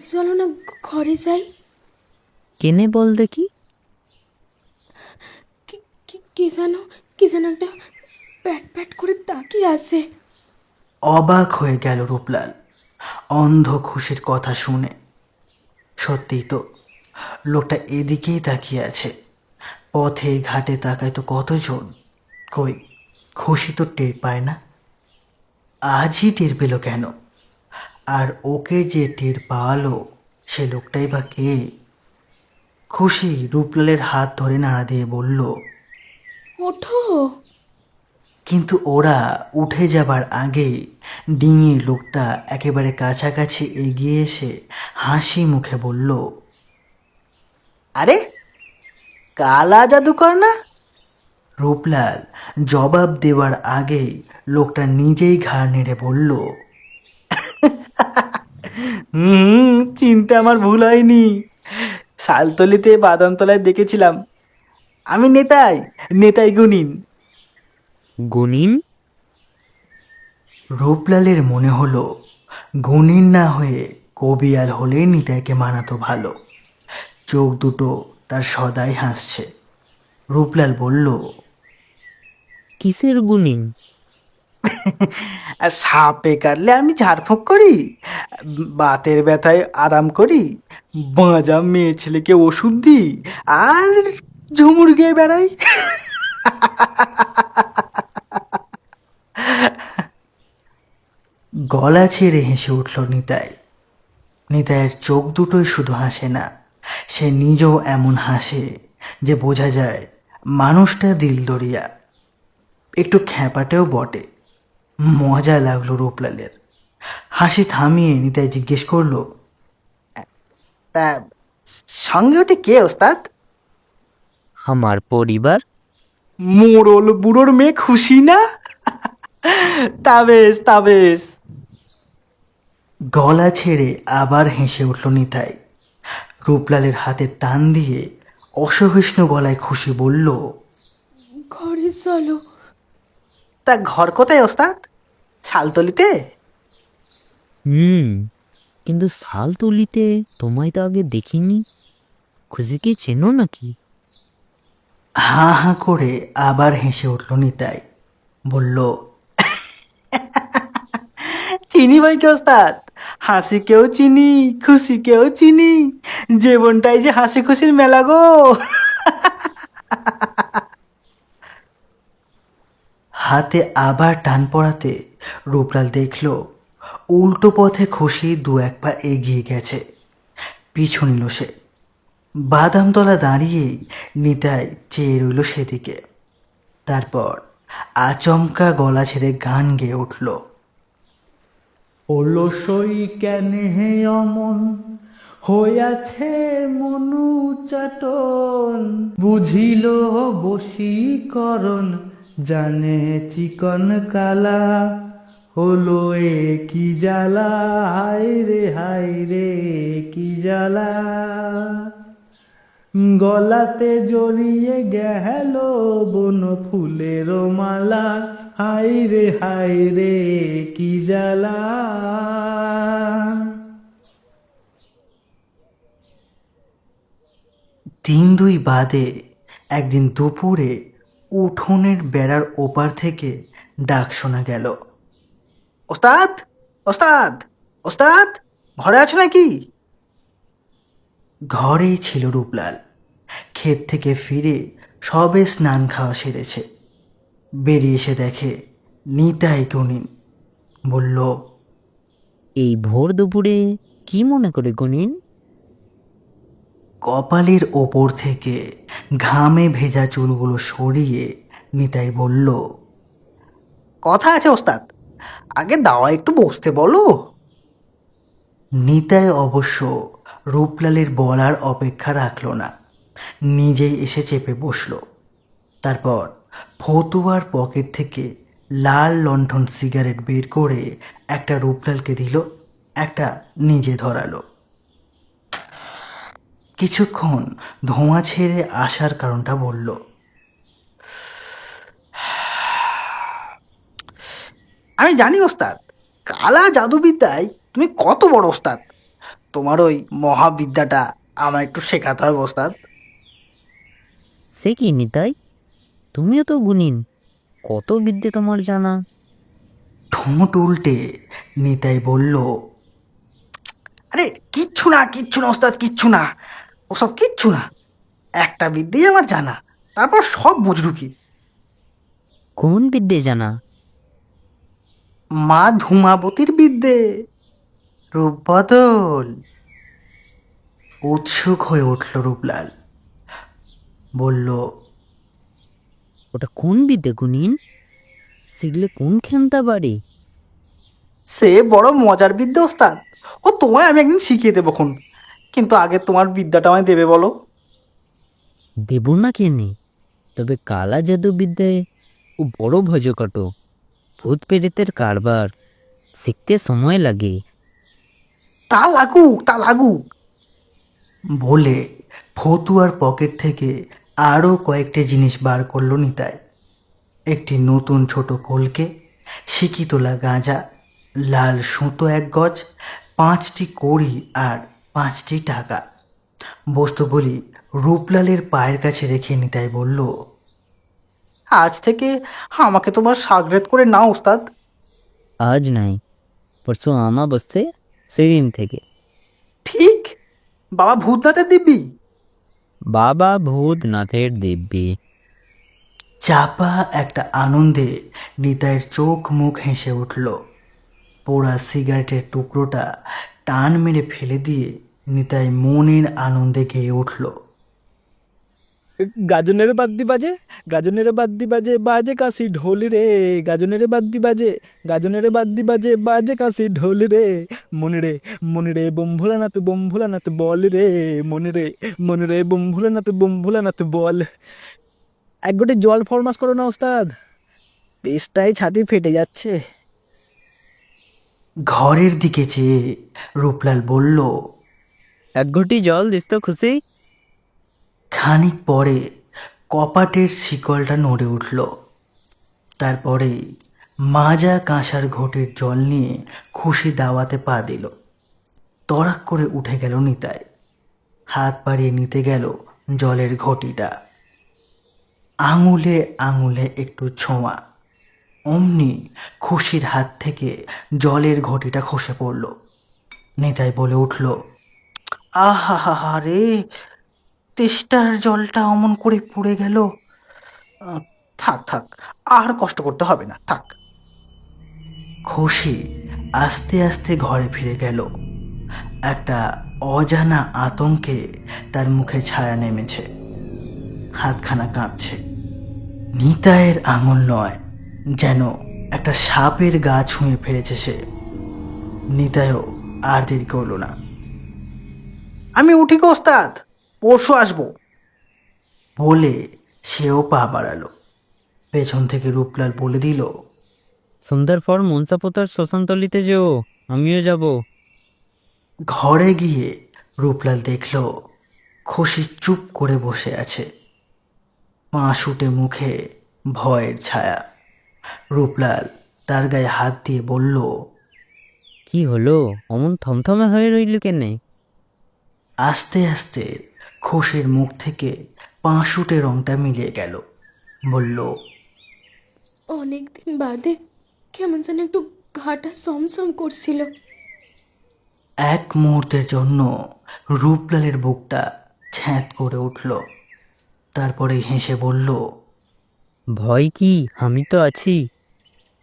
চলো না ঘরে যাই। কেনে বল দেখি। কি যেন একটা প্যাট প্যাট করে তাকিয়ে আছে। অবাক হয়ে গেল রূপলাল অন্ধ খুশির কথা শুনে। সত্যিই তো, লোকটা এদিকেই তাকিয়ে আছে। পথে ঘাটে তাকায় তো কতজন, কই খুশি তো টের পায় না। আজই টের পেল কেন? আর ওকে যে টের পাওয়ালো সে লোকটাই বা কে? খুশি রূপলালের হাত ধরে নাড়া দিয়ে বলল, ওঠো। কিন্তু ওরা উঠে যাবার আগে ডিঙির লোকটা একেবারে কাছাকাছি এগিয়ে এসে হাসি মুখে বলল, আরে কালা জাদুকর না? রূপলাল জবাব দেওয়ার আগেই লোকটা নিজেই ঘাড় নেড়ে বলল, চিনতে আমার ভুল হয়নি। শালতলিতে বাদামতলায় দেখেছিলাম। আমি নেতাই গুনিন। গুনিন? রূপলালের মনে হলো গুণিন না হয়ে কবিয়াল হলে নিতাইকে মানাতো ভালো। চোখ দুটো তার সদাই হাসছে। রূপলাল বলল, কিসের গুনিন? সাপে কাটলে আমি ঝাড়ফুঁক করি, বাতের ব্যথায় আরাম করি, বাঁজা মেয়ে ছেলেকে ওষুধ দিই, আর ঝুমুর গেয়ে বেড়াই। গলা ছেড়ে হেসে উঠল নিতাই। নিতাইয়ের চোখ দুটোই শুধু হাসে না, সে নিজেও এমন হাসে যে বোঝা যায় মানুষটা দিলদরিয়া, একটু খ্যাপাটেও বটে। মজা লাগলো রূপলালের। হাসি থামিয়ে নিতাই জিজ্ঞেস করলো, তা সঙ্গে ওটি কে ওস্তাদ? আমার পরিবার। মোড়ল বুড়োর মেয়ে খুশি না? তা বেশ। গলা ছেড়ে আবার হেসে উঠল নিতাই। রূপলালের হাতে টান দিয়ে অসহিষ্ণু গলায় খুশি বলল, ঘরে চলো। তা ঘর কোথায় ওস্তাদ? শালতলিতে? কিন্তু শালতলিতে তোমায় তো আগে দেখিনি। খুশিকে চেনো নাকি? হাঁ হাঁ করে আবার হেসে উঠল নিতাই। বলল, চিনি ভাইকে ওস্তাদ, হাসিকেও চিনি, খুশিকেও চিনি। জীবনটাই যে হাসি খুশির মেলা গো। হাতে আবার টান পড়াতে রূপলাল দেখল উল্টো পথে খুশি দু এক পা এগিয়ে গেছে। পিছু নিল সে। বাদামতলা দাঁড়িয়েই নিতাই চেয়ে রইল সেদিকে। তারপর আচমকা গলা ছেড়ে গান গেয়ে উঠল, অলসই কেন হে অমন হইয়াছে মনু চাটন, বুঝিল বশীকরণ জানে চিকন কালা, হলো এ কি জ্বালা, হায় রে কি জ্বালা, গলাতে জড়িয়ে গেল বন ফুলের মালা, হায় রে কি জ্বালা। দিন দুই বাদে একদিন দুপুরে উঠোনের বেড়ার ওপার থেকে ডাক শোনা গেল, ওস্তাদ ওস্তাদ ওস্তাদ, ঘরে আছো নাকি? ঘরেই ছিল রূপলাল। ক্ষেত থেকে ফিরে সবে স্নান খাওয়া সেরেছে। বেরিয়ে এসে দেখে নিতাই গুনিন। বলল, এই ভোর দুপুরে কি মনে করে গুনিন? কপালের ওপর থেকে ঘামে ভেজা চুলগুলো সরিয়ে নিতাই বলল, কথা আছে ওস্তাদ, আগে দাওয়া একটু বসতে বলো। নিতাই অবশ্য রূপলালের বলার অপেক্ষা রাখল না, নিজেই এসে চেপে বসল। তারপর ফতুয়ার পকেট থেকে লাল লণ্ঠন সিগারেট বের করে একটা রূপলালকে দিল, একটা নিজে ধরালো। কিছুক্ষণ ধোঁয়া ছেড়ে আসার কারণটা বলল। আমি জানি ওস্তাদ, কালা জাদুবিদ্যায় তুমি কত বড় ওস্তাদ। তোমার ওই মহাবিদ্যাটা আমার একটু শেখাতে হবে ওস্তাদ। সে কি নিতাই, তুমিও তো গুণিন, কত বিদ্যে তোমার জানা। ঠোঁট উল্টে নিতাই বলল, আরে কিচ্ছু না কিচ্ছু না ওস্তাদ, কিচ্ছু না, ওসব কিচ্ছু না। একটা বিদ্যেই আমার জানা, তারপর সব বুঝরুকি। কোন বিদ্যে জানা? মা ধূমাবতীর বিদ্যে, রূপবদল। উৎসুক হয়ে উঠল রূপলাল, বলল, ওটা কোন বিদ্যে গুণিন? শিখলে কোন ক্ষমতা বাড়ে? সে বড় মজার বিদ্যা ওস্তাদ, ও তোমায় আমি একদিন শিখিয়ে দেবো খন। কিন্তু আগে তোমার বিদ্যাটা আমায় দেবে বলো। দেব না কেনে, তবে কালা জাদু বিদ্যায় ও বড় ভজকট, ভূত প্রেতের কারবার, শিখতে সময় লাগে। তা লাগুক তা লাগুক বলে ফতুয়ার পকেট থেকে আরও কয়েকটি জিনিস বার করলো নিতাই। একটি নতুন ছোট কলকে, সিকি তোলা গাঁজা, লাল সুতো 1 গজ, 5টি কড়ি আর 5টি টাকা। বস্তুগুলি রূপলালের পায়ের কাছে রেখে নিতাই বলল, আজ থেকে আমাকে তোমার সাগরেদ করে নাও ওস্তাদ। আজ নাই, পরশু আমাবস্যে, সেদিন থেকে। ঠিক, বাবা ভূতনাথের দিব্যি। বাবা ভূতনাথের দিব্যি। চাপা একটা আনন্দে নিতাইয়ের চোখ মুখ হেসে উঠল। পোড়া সিগারেটের টুকরোটা টান মেরে ফেলে দিয়ে নিতাই মনের আনন্দে গেয়ে উঠল। গাজনের বাদ্যি বাজে, গাজনের বাদ্যি বাজে, বাজে কাশি ঢোল রে, গাজনের বাদ্যি বাজে, গাজনের বাদ্যি বাজে, বাজে কাশি ঢোল রে, মনে রে বোম ভোলানাথ বল রে, মনে রে বোম ভোলানাথ বল। এক গোটে জল ফরমাস করো না ওস্তাদ, পেস্টাই ছাতি ফেটে যাচ্ছে। ঘরের দিকে চেয়ে রূপলাল বলল। এক ঘটি জল দিস তো খুশি। খানিক পরে কপাটের শিকলটা নড়ে উঠল। তারপরে মাজা কাঁসার ঘটির জল নিয়ে খুশি দাওয়াতে পা দিল। তড়াক করে উঠে গেল নিতাই, হাত বাড়িয়ে নিতে গেল জলের ঘটিটা। আঙুলে আঙুলে একটু ছোঁয়া, অমনি খুশির হাত থেকে জলের ঘটিটা খসে পড়ল। নিতাই বলে উঠল, আহা হা হা রে, তেষ্টার জলটা অমন করে পুড়ে গেল। থাক থাক, আর কষ্ট করতে হবে না, থাক। খুশি আস্তে আস্তে ঘরে ফিরে গেল। একটা অজানা আতঙ্কে তার মুখে ছায়া নেমেছে, হাতখানা কাঁপছে। নিতাইয়ের আঙুল নয়, যেন একটা সাপের গা ছুঁয়ে ফেলেছে সে। নিতাইও আর দেরি করল না, আমি উঠি গো ওস্তাদ, পরশু আসবো বলে সেও পা বাড়ালো। পেছন থেকে রূপলাল বলে দিল, সন্ধ্যার পর মনসাপোতার শ্মশানতলিতে যেও, আমিও যাব। ঘরে গিয়ে রূপলাল দেখল খুশি চুপ করে বসে আছে, পাঁশুটে মুখে ভয়ের ছায়া। রূপলাল তার গায়ে হাত দিয়ে বলল, কি হলো, অমন থমথমে হয়ে রইল কেনে? আস্তে আস্তে খুশির মুখ থেকে পাঁশুটে রংটা মিলিয়ে গেল। বলল, অনেক দিন বাদে কেমন যেন একটু ঘাটা সমসম করছিল। এক মুহূর্তের জন্য রূপলালের বুকটা ছ্যাঁত করে উঠল। তারপরে হেসে বলল, ভয় কি, আমি তো আছি।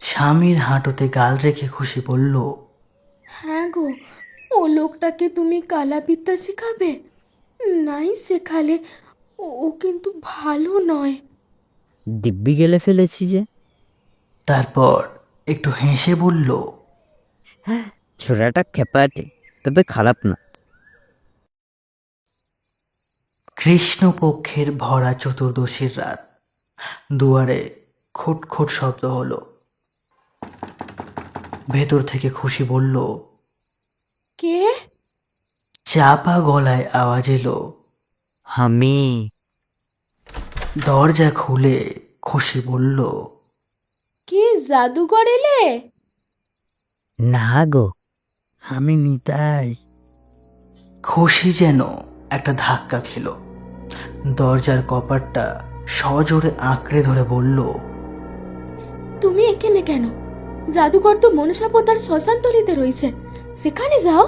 স্বামীর হাঁটুতে গাল রেখে খুশি বলল, হ্যাঁ গো, ও লোকটাকে তুমি কালাবিদ্যা শেখাবে? নাই শেখালে ও কিন্তু ভালো নয়। দিব্যি গেলে ফেলেছি যে। তারপর একটু হেসে বলল, ছোড়াটা খেপাটে, তবে খারাপ না। কৃষ্ণপক্ষের ভরা চতুর্দশীর রাত। দুয়ারে খুটখুট শব্দ হলো। ভেতর থেকে খুশি বলল, কে? চাপা গলায় আওয়াজ এলো। আমি। দরজা খুলে খুশি বলল, কে জাদুঘর এলে? না গো, আমি নিতাই। খুশি যেন একটা ধাক্কা খেল। দরজার কপাটটা সজোরে আঁকড়ে ধরে বলল, তুমি এখানে কেন? জাদুঘর তো মনসাপতার শ্মশানতলিতে রয়েছে, সেখানে যাও।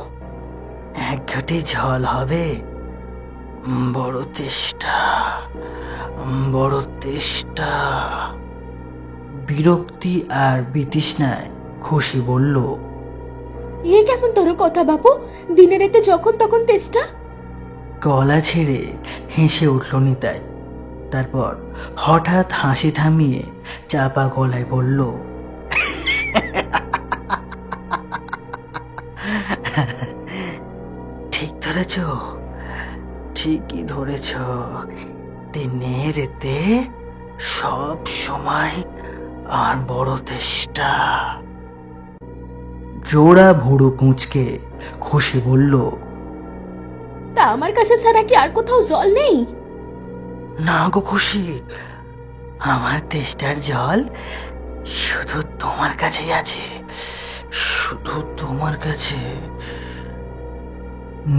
এক ঘাটে জল হবে? বড় তেষ্টা, বড় তেষ্টা। বিরক্তি আর বিতৃষ্ণায় খুশি বলল, এ কেমন তোর কথা বাপু? দিনে রাতে যখন তখন তেষ্টা। গলা ছেড়ে হেসে উঠল নিতাই। তারপর হঠাৎ হাসি থামিয়ে চাপা গলায় বলল, ঠিক ধরেছ, ঠিকই ধরেছ। দিনে রেতে সব সময় আর বড় তেষ্টা। জোড়া ভুড়ো কুঁচকে খুশি বলল, তা আমার কাছে ছাড়া কি আর কোথাও জল নেই? না গো খুশি, আমার তেষ্টার জল শুধু তোমার কাছেই আছে, শুধু তোমার কাছে।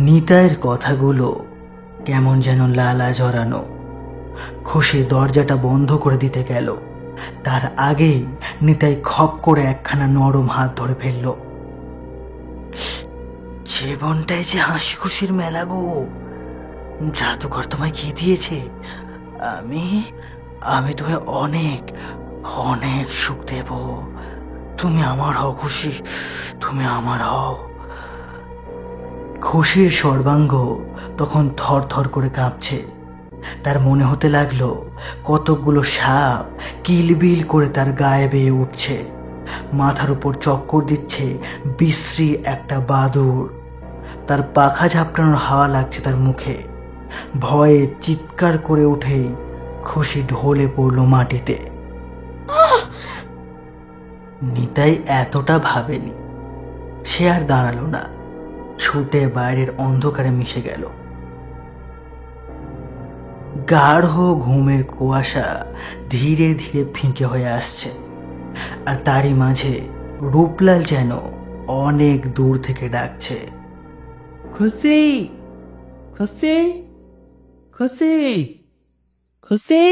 নিতাইয়ের কথাগুলো কেমন যেন লালা জড়ানো। খুশি দরজাটা বন্ধ করে দিতে গেল, তার আগেই নিতাই খপ করে একখানা নরম হাত ধরে ফেলল। জীবনটাই যে হাসি খুশির মেলা গো। জাদুঘর তোমায় কি দিয়েছে? আমি আমি তোমায় অনেক অনেক সুখ দেব। তুমি আমার হও খুশি, তুমি আমার হও। খুশির সর্বাঙ্গ তখন থর থর করে কাঁপছে। তার মনে হতে লাগলো কতকগুলো সাপ কিলবিল করে তার গায়ে বেয়ে উঠছে। মাথার উপর চক্কর দিচ্ছে বিশ্রী একটা বাদুড়। তার পাখা ঝাপটানোর হাওয়া লাগছে তার মুখে। ভয়ে চিৎকার করে উঠেই খুশি ঢলে পড়ল মাটিতে। নিতাই এতটা ভাবেনি। সে আর দাঁড়ালো না, ছুটে বাইরের অন্ধকারে মিশে গেল। গাঢ় ঘুমের কুয়াশা ধীরে ধীরে ফিকে হয়ে আসছে, আর তারই মাঝে রূপলাল যেন অনেক দূর থেকে ডাকছে, খুশি, খুশি, খুশি, খুশি।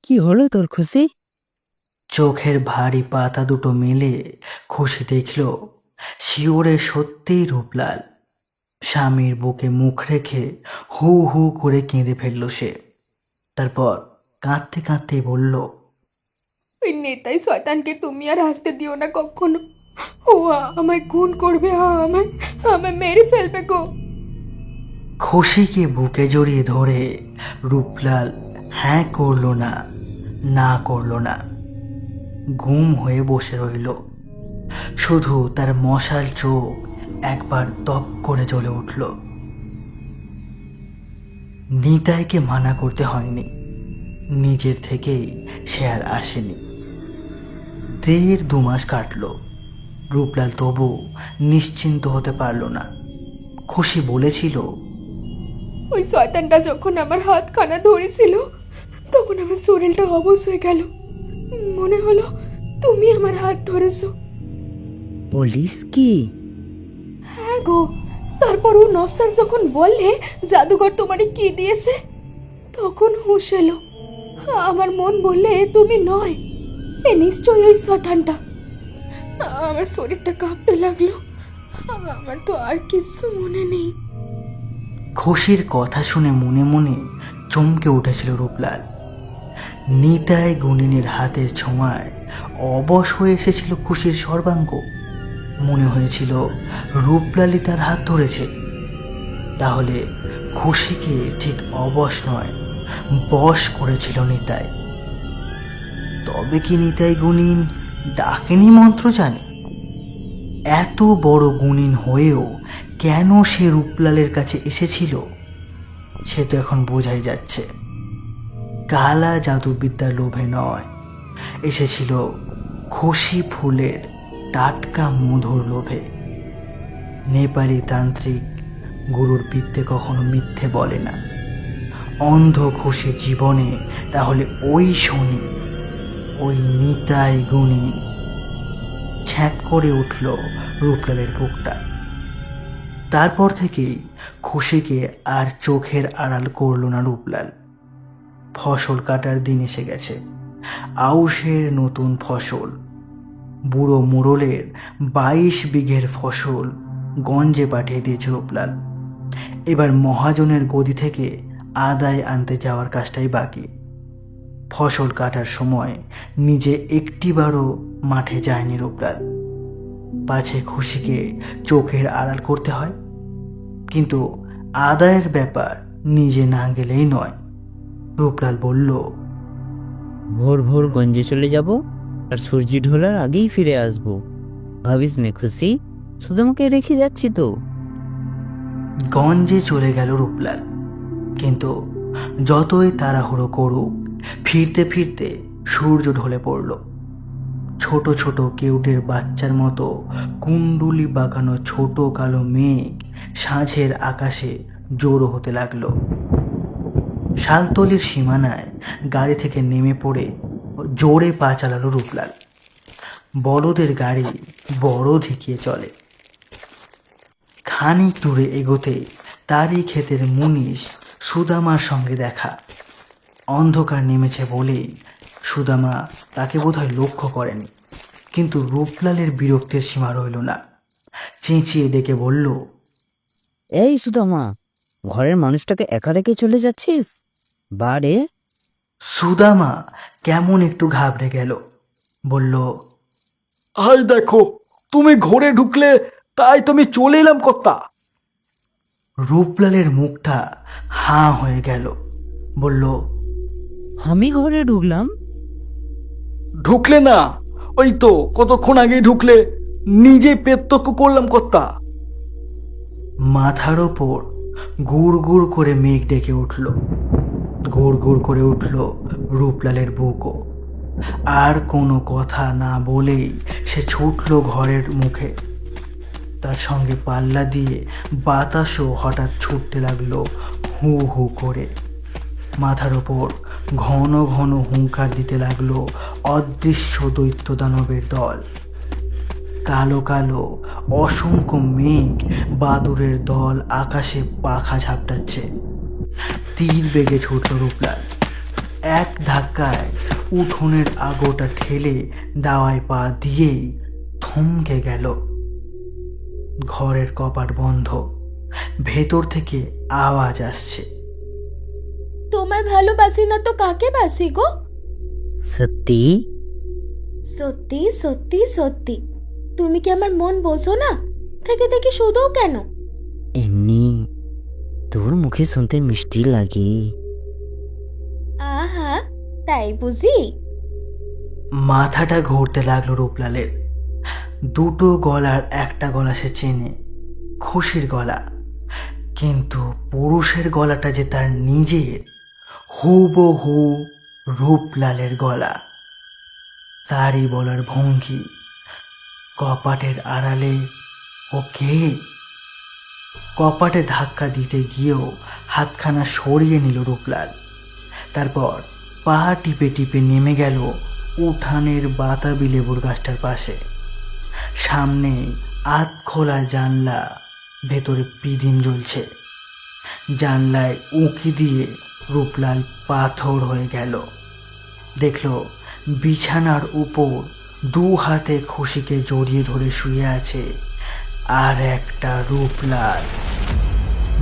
কি হলো তোর খুশি? চোখের ভারী পাতা দুটো মেলে খুশি দেখল শিওরে সত্যিই রূপলাল। স্বামীর বুকে মুখ রেখে হু হু করে কেঁদে ফেলল সে। তারপর কাঁদতে কাঁদতে বলল, ওই নেতাই শয়তানকে তুমি আর আসতে দিও না কখনো। ও আমায় খুন করবে, আমায় আমায় মেরে ফেলবে গো। খুশিকে বুকে জড়িয়ে ধরে রূপলাল হ্যাঁ করল না, না করল না। গুম হয়ে বসে রইল। শুধু তার মশাল চোখ একবার তপ করে জ্বলে উঠল। নিতাইকে মানা করতে হয়নি, নিজের থেকেই সে আর আসেনি। 1.5-2 মাস কাটল। রূপলাল তবু নিশ্চিন্ত হতে পারল না। খুশি বলেছিল, ওই শয়তানটা যখন আমার হাতখানা ধরেছিল তখন আমার শরীরটা অবশ হয়ে গেল। মনে হলো তুমি আমার হাত ধরেছো। বলিস কি? হ্যাঁ গো। তারপর ও নস্যার যখন বললে জাদুঘর তোমারে কি দিয়েছে, তখন হুঁশ এলো। আমার মন বললে তুমি নয়, এ নিশ্চয়ই ওই শয়তানটা। আমার শরীরটা কাঁপতে লাগলো। আমার তো আর কিছু মনে নেই। খুশির কথা শুনে মনে মনে চমকে উঠেছিল রূপলাল। নিতাই গুণিনের হাতের ছোঁয়ায় অবশ হয়ে এসেছিল খুশির সর্বাঙ্গ। মনে হয়েছিল রূপলালই তার হাত ধরেছে। তাহলে খুশিকে ঠিক অবশ নয়, বশ করেছিল নিতাই। তবে কি নিতাই গুণিন ডাকিনী মন্ত্র জানে? এত বড় গুণিন হয়েও কেন সে রূপলালের কাছে এসেছিল সে তো এখন বোঝাই যাচ্ছে। কালা জাদুবিদ্যার লোভে নয়, এসেছিল খুশি ফুলের টাটকা মধুর লোভে। নেপালি তান্ত্রিক গুরুর বিদ্যে কখনো মিথ্যে বলে না। অন্ধ খুশি জীবনে তাহলে ওই শনি, ওই নিতাই গুণী। ছ্যাঁক করে উঠল রূপলালের বুকটা। তারপর থেকেই খুশিকে আর চোখের আড়াল করল না রূপলাল। ফসল কাটার দিন এসে গেছে। আউশের নতুন ফসল, বুড়ো মোড়লের 22 বিঘের ফসল গঞ্জে পাঠিয়ে দিয়েছে রূপলাল। এবার মহাজনের গদি থেকে আদায় আনতে যাওয়ার কাজটাই বাকি। ফসল কাটার সময় নিজে একটিবারও মাঠে যায়নি রূপলাল, পাছে খুশিকে চোখের আড়াল করতে হয়। কিন্তু আদায়ের ব্যাপার নিজে না গেলেই নয়। রূপলাল বলল, ভোর ভোর গঞ্জে চলে যাব আর সূর্য ঢোলার আগেই ফিরে আসব। ভাবিস নে খুশি, শুধু আমাকে রেখে যাচ্ছি তো। গঞ্জে চলে গেল রূপলাল। কিন্তু যতই তাড়াহুড়ো করুক, ফিরতে ফিরতে সূর্য ঢলে পড়ল। ছোট ছোট কেউটের বাচ্চার মতো কুণ্ডুলি বাঁকানো ছোট কালো মেঘ সাঁঝের আকাশে জোরো হতে লাগলো। শালতলির সীমানায় গাড়ি থেকে নেমে পড়ে জোরে পা চালালো রূপলাল। বলদের গাড়ি বড় ধিকিয়ে চলে। খানিক দূরে এগোতে তারই ক্ষেতের মুনিশ সুদামার সঙ্গে দেখা। অন্ধকার নেমেছে বলেই সুদামা তাকে বোধহয় লক্ষ্য করেনি। কিন্তু রূপলালের বিরক্তির সীমা রইল না। চেঁচিয়ে ডেকে বলল, এই সুদামা, ঘরের মানুষটাকে একা রেখে চলে যাচ্ছিস? বারে সুদামা কেমন একটু ঘাবড়ে গেল। বলল, হাই দেখো, তুমি ঘরে ঢুকলে তাই তুমি চলে এলাম কর্তা। রূপলালের মুখটা হাঁ হয়ে গেল। বলল, আমি ঘরে ঢুকলাম? ঢুকলে না, ওই তো কতক্ষণ আগেই ঢুকলে, নিজে প্রত্যক্ষ করলাম কর্তা। মাথার ওপর গুড় গুড় করে মেঘ ডেকে উঠল। গুড় গুড় করে উঠল রূপলালের বুকও। আর কোনো কথা না বলেই সে ছুটল ঘরের মুখে। তার সঙ্গে পাল্লা দিয়ে বাতাসও হঠাৎ ছুটতে লাগলো হু হু করে। মাথার ওপর ঘন ঘন হুঙ্কার দিতে লাগলো অদৃশ্য দৈত্য দানবের দল। কালো কালো অসংখ্য মেঘ বাদুরের দল আকাশে পাখা ঝাপটাচ্ছে। তীর বেগে ছুটল রূপলাল। এক ধাক্কায় উঠোনের আগোটা ঠেলে দাওয়ায় পা দিয়েই থমকে গেল। ঘরের কপাট বন্ধ। ভেতর থেকে আওয়াজ আসছে, তোমায় ভালোবাসি না তো কাকে বাসি গো? সত্যি? সত্যি সত্যি সত্যি। তুমি কি আমার মন বোঝো না? থেকে থেকে শুধু কেন? এমনি তোর মুখে শুনতে মিষ্টি লাগে। আহা, তাই বুঝি? মাথাটা ঘুরতে লাগলো রূপলালের। দুটো গলার একটা গলা সে চেনে, খুশির গলা। কিন্তু পুরুষের গলাটা যে তার নিজের, হুবহু রূপলালের গলা। তারই বলার ভঙ্গি। কপাটের আড়ালে ও কে? কপাটে ধাক্কা দিতে গিয়েও হাতখানা সরিয়ে নিল রূপলাল। তারপর পা টিপে টিপে নেমে গেল উঠানের বাতাবি লেবুর গাছটার পাশে। সামনে আধ খোলা জানলা, ভেতরে পিদিম জ্বলছে। জানলায় উঁকি দিয়ে রূপলাল পাথর হয়ে গেল। দেখল বিছানার উপর দু হাতে খুশিকে জড়িয়ে ধরে শুয়ে আছে আর একটা রূপলাল,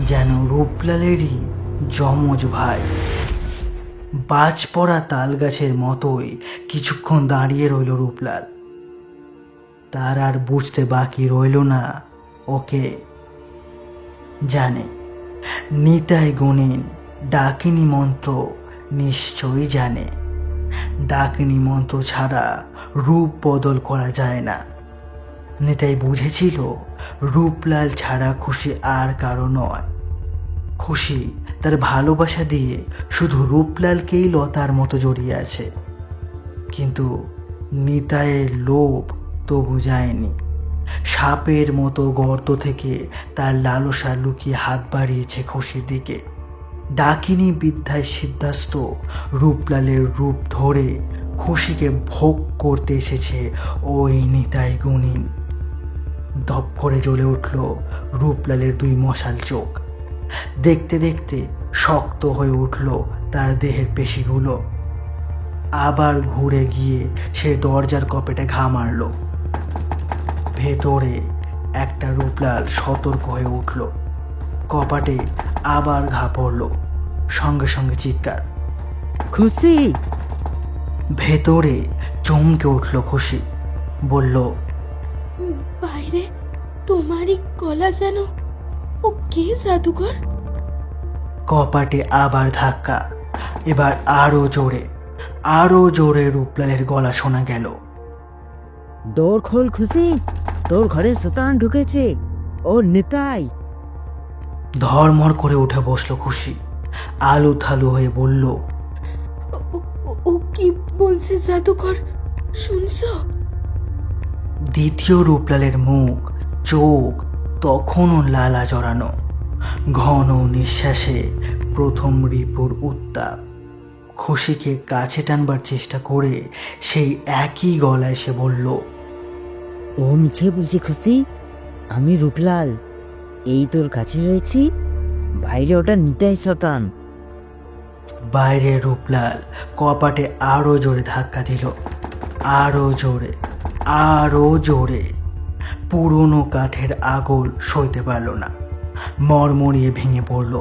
যেন রূপলালেরই যমজ ভাই। বাজ পড়া তাল গাছের মতোই কিছুক্ষণ দাঁড়িয়ে রইল রূপলাল। তার আর বুঝতে বাকি রইল না ওকে। জানে নিতাই গুণিন ডাকিনী মন্ত্র নিশ্চয়ই জানে। ডাকিনী মন্ত্র ছাড়া রূপ বদল করা যায় না। নিতাই বুঝেছিল রূপলাল ছাড়া খুশি আর কারো নয়। খুশি তার ভালোবাসা দিয়ে শুধু রূপলালকেই লতার মতো জড়িয়ে আছে, কিন্তু নিতাইয়ের লোভ তবু যায়নি। সাপের মতো গর্ত থেকে তার লালসা লুকিয়ে হাত বাড়িয়েছে খুশির দিকে। ডাকিনী বিদ্যায় সিদ্ধাস্ত রূপলালের রূপ ধরে খুশিকে ভোগ করতে এসেছে ওই নিতাই গুণিন। ধপ করে জ্বলে উঠল রূপলালের দুই মশাল চোখ। দেখতে দেখতে শক্ত হয়ে উঠল তার দেহের পেশিগুলো। আবার ঘুরে গিয়ে সে দরজার কপেটে ঘা মারল। ভেতরে একটা রূপলাল সতর্ক হয়ে উঠল। কপাটে আবার ঘা পড়ল, সঙ্গে সঙ্গে চিৎকার। খুশি, ভেতরে চমকে উঠল খুশি, বলল, বাইরে তোমারই গলা যেন। ও কে জাদুঘর? কপাটে আবার ধাক্কা। এবার আরো জোরে রূপলালের গলা শোনা গেল। দৌড় খোল খুশি, তোর ঘরে শতান ঢুকেছে, ও নিতাই। ধর্মর করে উঠে বসলো খুশি, আলু থালু হয়ে বলল, ও কি বলছে জাদুঘর? শুনছো? দ্বিতীয় রূপলালের মুখ চোখ তখনও লালা জড়ানো। ঘন নিঃশ্বাসে প্রথম রিপুর উত্তাপ। খুশিকে কাছে টানবার চেষ্টা করে সেই একই গলায় সে বলল, ও মিছে বলছি খুশি, আমি রূপলাল, এই তোর কাছে রয়েছি, বাইরে ওটা নিতাই শতান। বাইরে রূপলাল কপাটে আরো জোরে ধাক্কা দিল, আরো জোরে। পুরনো কাঠের আগল সইতে পারল না, মরমরিয়ে ভেঙে পড়ল।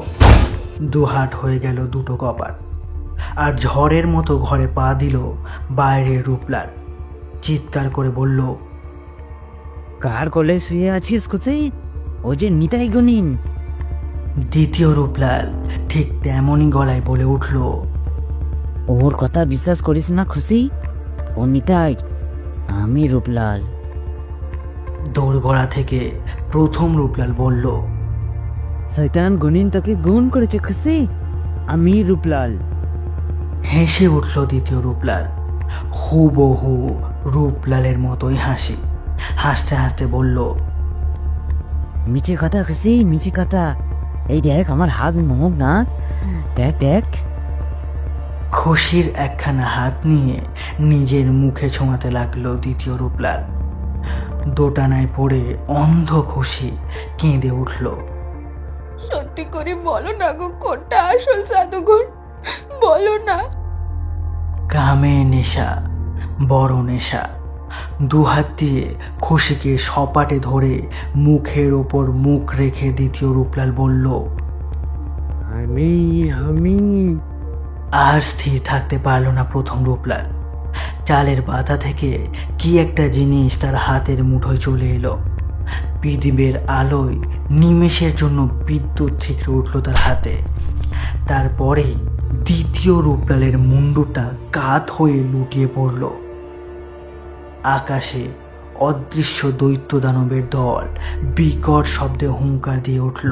দুহাট হয়ে গেল দুটো কপাট, আর ঝড়ের মতো ঘরে পা দিল বাইরের রূপলাল। চিৎকার করে বলল, কার কোলে শুয়ে আছিস খুশি? ও যে নিতাই গুণিন। দ্বিতীয় রূপলাল ঠিক তেমনই গলায় বলে উঠল, ওর কথা বিশ্বাস করিস না খুশি, ও নিতাই, আমি রূপলাল। দোরগড়া থেকে প্রথম রূপলাল বলল, শয়তান গুণিন তোকে গুণ করেছে খুশি, আমি রূপলাল। হেসে উঠল দ্বিতীয় রূপলাল, হুবহু রূপলালের মতোই হাসি। হাসতে হাসতে বলল, মিছে কথা খুশি, মিছে কথা। এই দেখ আমার হাত, মুখ, নাক, দেখ দেখ। খুশির একখানা হাত নিয়ে নিজের মুখে ছোঁয়াতে লাগলো দ্বিতীয় রূপলাল। দোটানায় পড়ে অন্ধ খুশি কেঁদে উঠল। সত্যি করে বলো না গো, কোনটা আসল জাদুঘর? বলো না। কামে নেশা, বড় নেশা। দুহাত দিয়ে খুশিকে সপাটে ধরে মুখের ওপর মুখ রেখে দ্বিতীয় রূপলাল বলল, আমি আর স্থির থাকতে পারল না প্রথম রূপলাল। চালের পাতা থেকে কি একটা জিনিস তার হাতের মুঠোয় চলে এলো। পৃথিবীর আলোয় নিমেষের জন্য বিদ্যুৎ ঠিকরে উঠল তার হাতে। তারপরেই দ্বিতীয় রূপলালের মুন্ডুটা কাত হয়ে লুটিয়ে পড়ল। আকাশে অদৃশ্য দৈত্য দানবের দল বিকট শব্দে হুঙ্কার দিয়ে উঠল।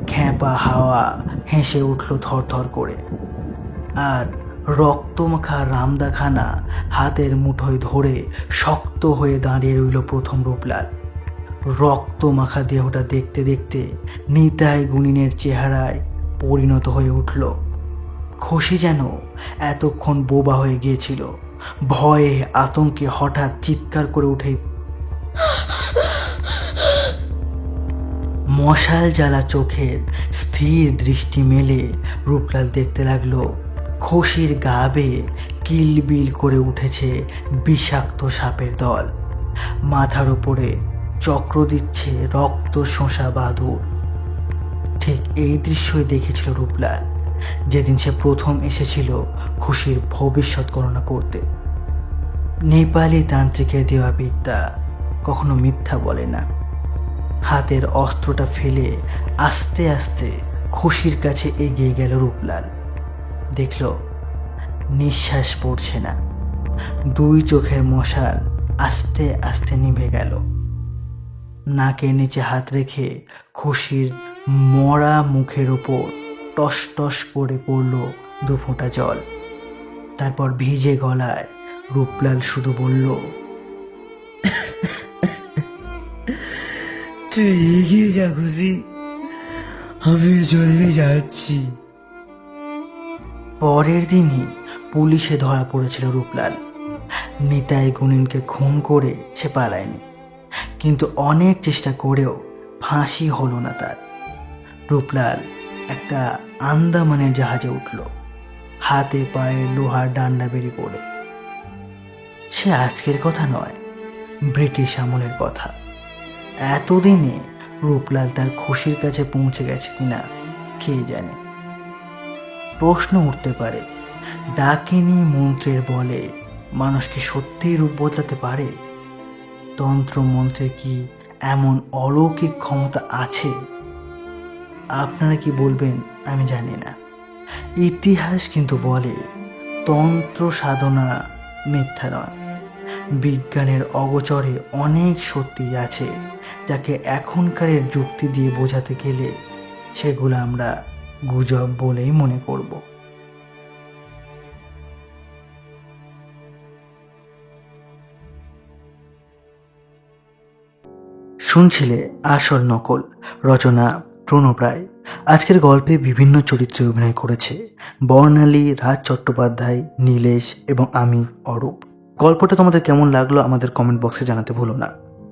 খ্যাপা হাওয়া হেসে উঠল থরথর করে, আর রক্তমাখা রামদাখানা হাতের মুঠোয় ধরে শক্ত হয়ে দাঁড়িয়ে রইল প্রথম রূপলাল। রক্তমাখা দেহটা দেখতে দেখতে নিতাই গুণিনের চেহারায় পরিণত হয়ে উঠল। খুশি যেন এতক্ষণ বোবা হয়ে গিয়েছিল, ভয়ে আতঙ্কে হঠাৎ চিৎকার করে উঠে মশাল জ্বালা চোখের স্থির দৃষ্টি মেলে রূপলাল দেখতে লাগলো খুশির গা বেয়ে কিলবিল করে উঠেছে বিষাক্ত সাপের দল। মাথার উপরে চক্র দিচ্ছে রক্ত শোষা বাদুড়। ঠিক এই দৃশ্যই দেখেছিল রূপলাল যেদিন সে প্রথম এসেছিল খুশির ভবিষ্যৎ গণনা করতে। নেপালি তান্ত্রিকের দেওয়া বিদ্যা কখনো মিথ্যা বলে না। হাতের অস্ত্রটা ফেলে আস্তে আস্তে খুশির কাছে এগিয়ে গেল রূপলাল। দেখল নিঃশ্বাস পড়ছে না। 2 চোখের মশাল আস্তে আস্তে নিভে গেল। নাকের নিচে হাত রেখে খুশির মরা মুখের ওপর টস টস করে পড়ল 2 ফোঁটা জল। তারপর ভিজে গলায় রূপলাল শুধু বলল, তুই এগিয়ে যা খুশি, আমি জলদি যাচ্ছি। পরের দিনই পুলিশে ধরা পড়েছিল রূপলাল। নিতাই গুণিনকে খুন করে সে পালায়নি, কিন্তু অনেক চেষ্টা করেও ফাঁসি হলো না তার। রূপলাল একটা আন্দামানের জাহাজে উঠল, হাতে পায়ে লোহার ডান্ডা বেরি করে। সে আজকের কথা নয়, ব্রিটিশ আমলের কথা। এতদিনে রূপলাল তার খুশির কাছে পৌঁছে গেছে কিনা কে জানে। প্রশ্ন উঠতে পারে, ডাকিনী মন্ত্রের বলে মানুষ কি সত্যিই রূপ বদলাতে পারে? তন্ত্র মন্ত্রে কি এমন অলৌকিক ক্ষমতা আছে? আপনারা কি বলবেন আমি জানি না। ইতিহাস কিন্তু বলে তন্ত্র সাধনা মিথ্যা নয়। বিজ্ঞানের অগোচরে অনেক সত্যি আছে, যাকে এখনকারের যুক্তি দিয়ে বোঝাতে গেলে সেগুলো আমরা গুজব বলেই মনে করব। শুনছিলে আসল নকল, রচনা প্রণব রায়। আজকের গল্পে বিভিন্ন চরিত্রে অভিনয় করেছে বর্ণালী, রাজ চট্টোপাধ্যায়, নীলেশ এবং আমি অরূপ। গল্পটা তোমাদের কেমন লাগলো আমাদের কমেন্ট বক্সে জানাতে ভুলো না।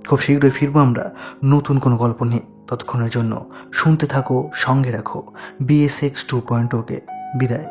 খুব শীঘ্রই ফিরবো আমরা নতুন কোনো গল্প নিয়ে। ততক্ষণের জন্য শুনতে থাকো, সঙ্গে রাখো BSX 2.0 কে। বিদায়।